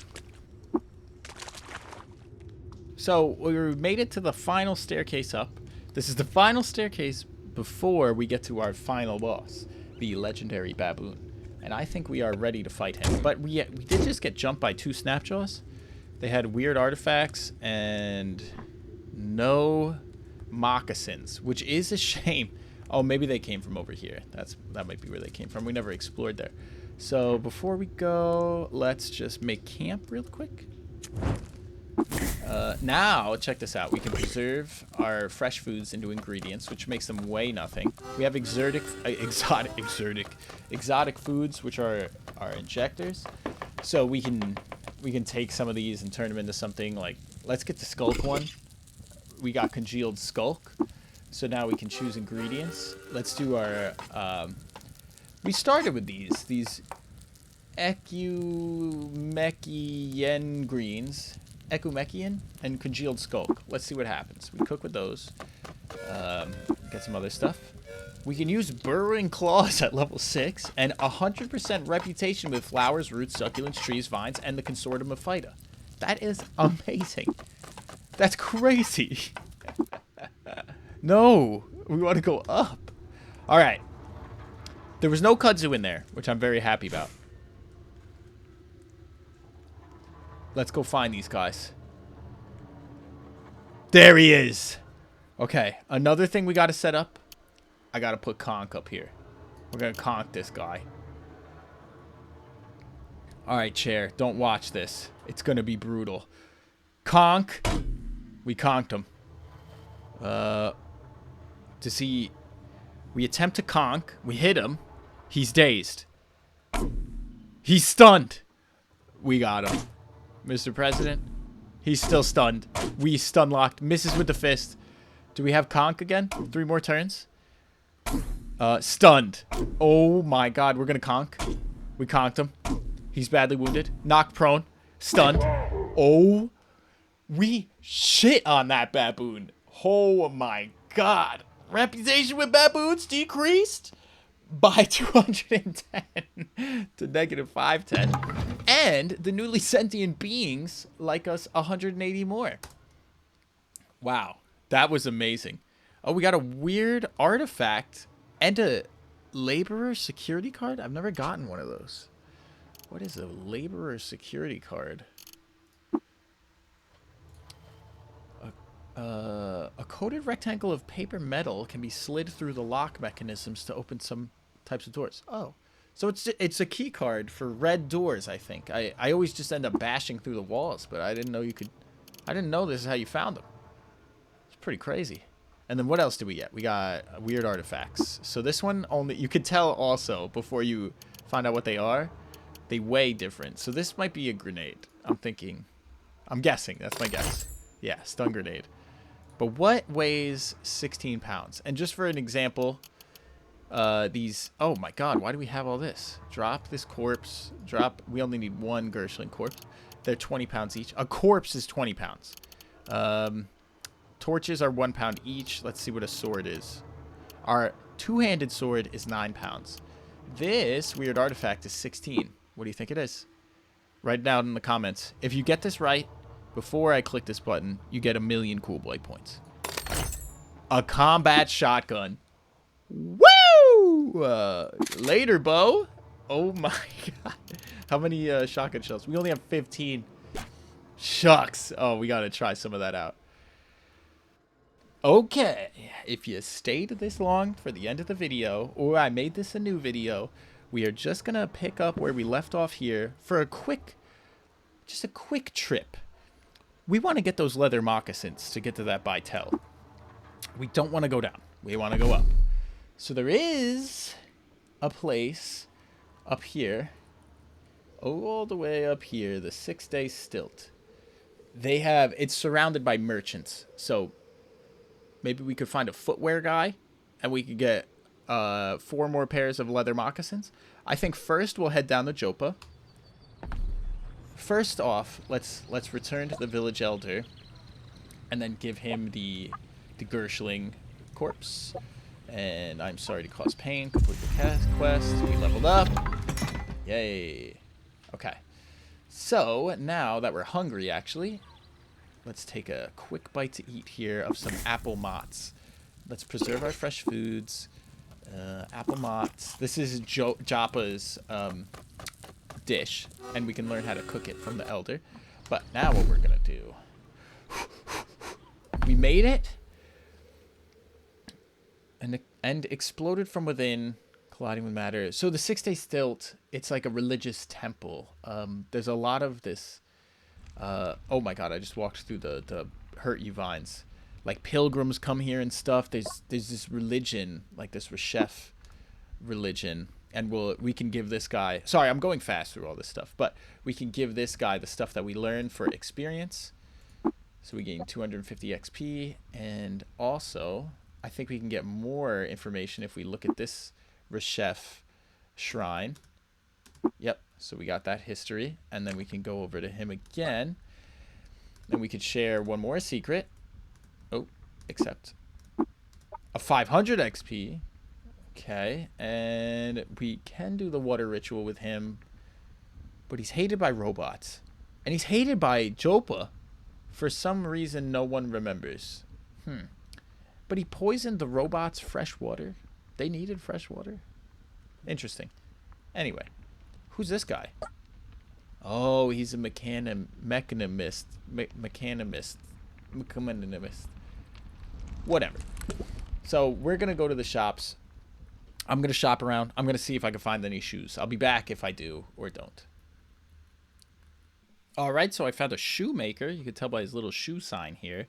So we made it to the final staircase up. This is the final staircase before we get to our final boss, the legendary baboon. And I think we are ready to fight him. But we did just get jumped by 2 snapjaws. They had weird artifacts and no moccasins, which is a shame. Oh, maybe they came from over here. That might be where they came from. We never explored there. So before we go, let's just make camp real quick. Now, check this out. We can preserve our fresh foods into ingredients, which makes them weigh nothing. We have exotic foods, which are our injectors. So we can take some of these and turn them into something like, let's get the skulk one. We got congealed skulk. So now we can choose ingredients. Let's do our, we started with these Ekumekian greens. Ekumekian and congealed skulk. Let's see what happens. We cook with those. Get some other stuff. We can use burrowing claws at level 6 and 100% reputation with flowers, roots, succulents, trees, vines, and the consortium of Phyta. That is amazing. That's crazy. No, we want to go up. All right. There was no kudzu in there, which I'm very happy about. Let's go find these guys. There he is. Okay, another thing we got to set up. I got to put conch up here. We're going to conch this guy. All right, chair. Don't watch this. It's going to be brutal. Conch. We conked him. To see... We attempt to conch. We hit him. He's dazed. He's stunned. We got him. Mr. President, he's still stunned. We stun locked. Misses with the fist. Do we have conch again? 3 more turns. Stunned. Oh my god, we're gonna conch. We conked him. He's badly wounded. Knocked prone. Stunned. Oh, we shit on that baboon. Oh my god. Reputation with baboons decreased by 210 to negative 510. And the newly sentient beings like us 180 more. Wow, that was amazing. Oh, we got a weird artifact and a laborer security card. I've never gotten one of those. What is a laborer security card? A coated rectangle of paper metal can be slid through the lock mechanisms to open some types of doors. Oh. So it's a key card for red doors, I think. I always just end up bashing through the walls, but I didn't know you could... I didn't know this is how you found them. It's pretty crazy. And then what else do we get? We got weird artifacts. So this one only... You could tell also, before you find out what they are, they weigh different. So this might be a grenade. I'm thinking... I'm guessing. That's my guess. Yeah, stun grenade. But what weighs 16 pounds? And just for an example... these... Oh my god, why do we have all this? Drop this corpse. Drop... We only need 1 Gershling corpse. They're 20 pounds each. A corpse is 20 pounds. Torches are 1 pound each. Let's see what a sword is. Our 2-handed sword is 9 pounds. This weird artifact is 16. What do you think it is? Write it down in the comments. If you get this right, before I click this button, you get 1,000,000 Cool Boy points. A combat shotgun. Woo! Later, Bo. Oh my god. How many shotgun shells? We only have 15. Shucks. Oh, we gotta try some of that out. Okay. If you stayed this long for the end of the video, or I made this a new video, we are just gonna pick up where we left off here for a quick, just a quick trip. We want to get those leather moccasins to get to that Bytel. We don't want to go down. We want to go up. So there is a place up here, all the way up here, the 6-day stilt. They have, it's surrounded by merchants. So maybe we could find a footwear guy and we could get 4 more pairs of leather moccasins. I think first we'll head down to Jopa. First off, let's return to the village elder and then give him the Gershling corpse. And I'm sorry to cause pain. Complete the quest. We leveled up. Yay. Okay. So, now that we're hungry, actually, let's take a quick bite to eat here of some apple mots. Let's preserve our fresh foods. Apple mots. This is Joppa's dish, and we can learn how to cook it from the elder. But now what we're going to do... We made it. And exploded from within, colliding with matter. So the 6-day stilt, it's like a religious temple. There's a lot of this. Oh my god! I just walked through the hurt you vines. Like pilgrims come here and stuff. There's this religion, like this Reshef religion, and we can give this guy. Sorry, I'm going fast through all this stuff, but we can give this guy the stuff that we learn for experience. So we gain 250 XP, and also. I think we can get more information if we look at this Reshef shrine. Yep, so we got that history. And then we can go over to him again. And we could share one more secret. Oh, except a 500 XP. Okay, and we can do the water ritual with him. But he's hated by robots. And he's hated by Joppa. For some reason, no one remembers. But he poisoned the robots' fresh water. They needed fresh water. Interesting. Anyway, who's this guy? Oh, he's a mechanismist. Whatever. So we're going to go to the shops. I'm going to shop around. I'm going to see if I can find any shoes. I'll be back if I do or don't. All right, so I found a shoemaker. You can tell by his little shoe sign here.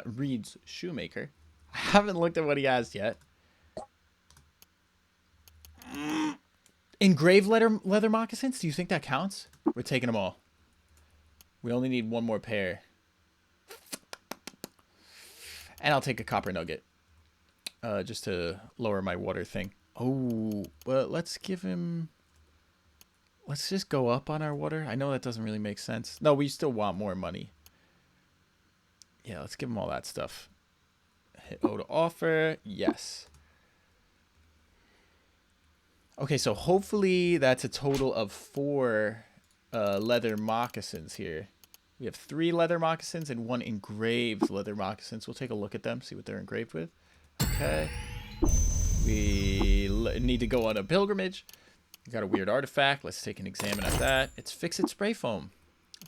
Reads shoemaker. I haven't looked at what he has yet. Engraved leather moccasins? Do you think that counts? We're taking them all. We only need one more pair. And I'll take a copper nugget. Just to lower my water thing. Oh, but let's give him... Let's just go up on our water. I know that doesn't really make sense. No, we still want more money. Yeah, let's give him all that stuff. Hit O to offer. Yes. Okay, so hopefully that's a total of 4 leather moccasins here. We have 3 leather moccasins and 1 engraved leather moccasins. We'll take a look at them, see what they're engraved with. Okay. We need to go on a pilgrimage. We got a weird artifact. Let's take an examine at that. It's Fix-It Spray Foam.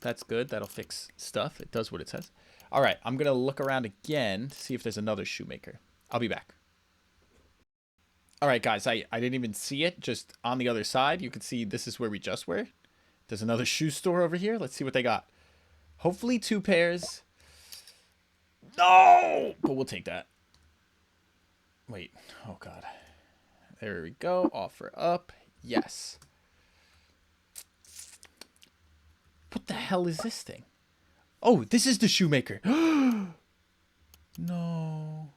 That's good. That'll fix stuff. It does what it says. All right, I'm going to look around again to see if there's another shoemaker. I'll be back. All right, guys, I didn't even see it. Just on the other side, you can see this is where we just were. There's another shoe store over here. Let's see what they got. Hopefully 2 pairs. No! But we'll take that. Wait. Oh, God. There we go. Offer up. Yes. What the hell is this thing? Oh, this is the shoemaker. No.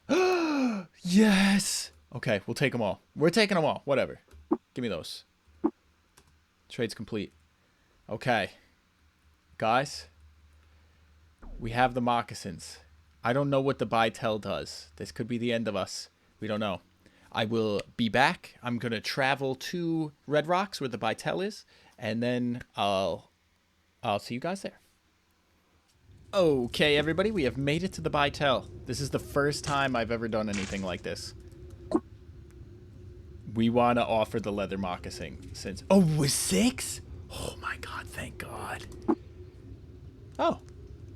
Yes. Okay, we'll take them all. We're taking them all. Whatever. Give me those. Trade's complete. Okay. Guys. We have the moccasins. I don't know what the buy-tell does. This could be the end of us. We don't know. I will be back. I'm going to travel to Red Rocks where the buy-tell is. And then I'll see you guys there. Okay, everybody. We have made it to the buy-tell. This is the first time I've ever done anything like this. We want to offer the leather moccasin since... Oh, it was 6? Oh, my God. Thank God. Oh.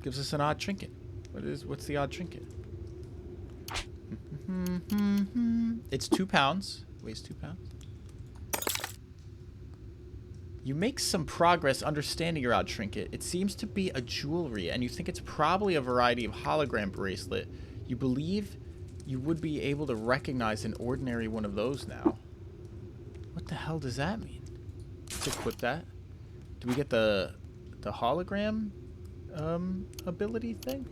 Gives us an odd trinket. What's the odd trinket? It's 2 pounds. Weighs 2 pounds. You make some progress understanding your odd trinket. It seems to be a jewelry, and you think it's probably a variety of hologram bracelet. You believe you would be able to recognize an ordinary one of those now. What the hell does that mean? Let's equip that. Do we get the hologram ability thing?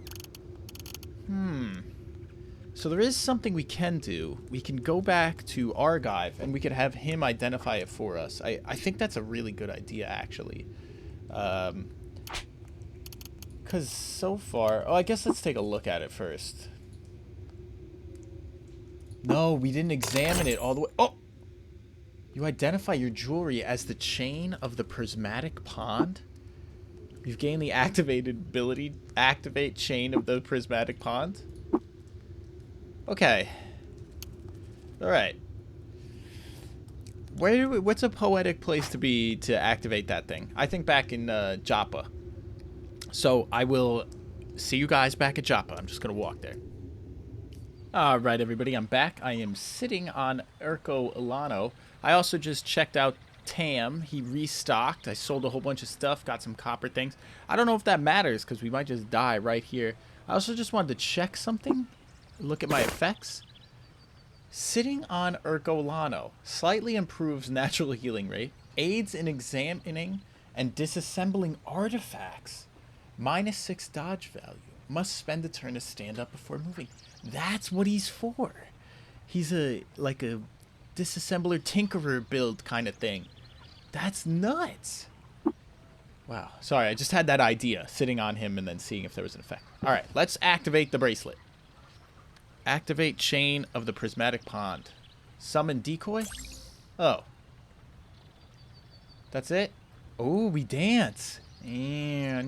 So there is something we can do. We can go back to Argive and we could have him identify it for us. I think that's a really good idea, actually. Because so far... Oh, I guess let's take a look at it first. No, we didn't examine it all the way. Oh! You identify your jewelry as the chain of the prismatic pond? You've gained the activated ability, activate chain of the prismatic pond? Okay. Alright. What's a poetic place to be to activate that thing? I think back in Joppa. So I will see you guys back at Joppa. I'm just going to walk there. Alright, everybody. I'm back. I am sitting on Urko Ilano. I also just checked out Tam. He restocked. I sold a whole bunch of stuff. Got some copper things. I don't know if that matters because we might just die right here. I also just wanted to check something. Look at my effects. Sitting on Ergolano slightly improves natural healing rate, aids in examining and disassembling artifacts, -6 dodge value, must spend a turn to stand up before moving. That's what he's for. He's like a disassembler tinkerer build kind of thing. That's nuts. Wow. Sorry, I just had that idea, sitting on him and then seeing if there was an effect. All right, let's activate the bracelet. Activate chain of the prismatic pond. Summon decoy? Oh. That's it? Oh, we dance. I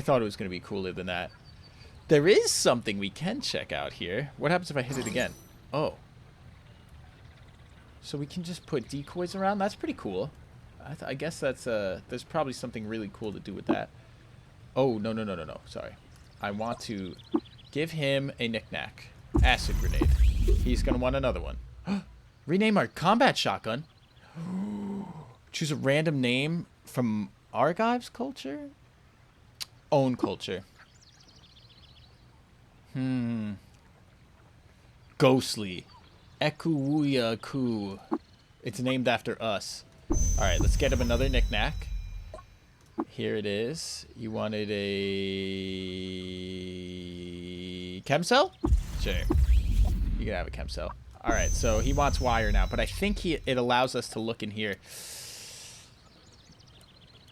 thought it was going to be cooler than that. There is something we can check out here. What happens if I hit it again? Oh. So we can just put decoys around? That's pretty cool. I guess that's, there's probably something really cool to do with that. Oh, no. Sorry. I want to give him a knick-knack. Acid grenade. He's going to want another one. Rename our combat shotgun. Choose a random name from Argives culture? Own culture. Ghostly. Ekuwuya Ku. It's named after us. Alright, let's get him another knick-knack. Here it is. You wanted a chem cell? Sure. You can have a chem cell. Alright, so he wants wire now, but I think it allows us to look in here.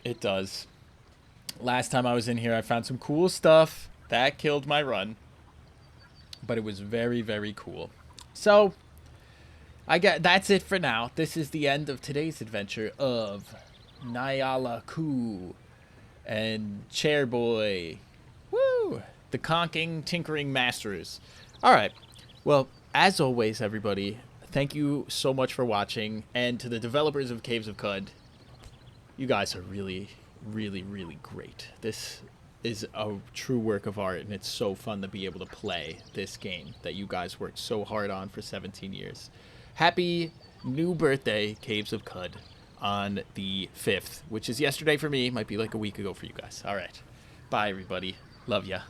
It does. Last time I was in here, I found some cool stuff. That killed my run. But it was very, very cool. So, that's it for now. This is the end of today's adventure of Nyala Ku and Chairboy. Woo! The Conking Tinkering Masters. Alright. Well, as always, everybody, thank you so much for watching. And to the developers of Caves of QUD, you guys are really, really, really great. This is a true work of art, and it's so fun to be able to play this game that you guys worked so hard on for 17 years. Happy new birthday, Caves of QUD, on the 5th, which is yesterday for me. Might be like a week ago for you guys. All right. Bye, everybody. Love ya.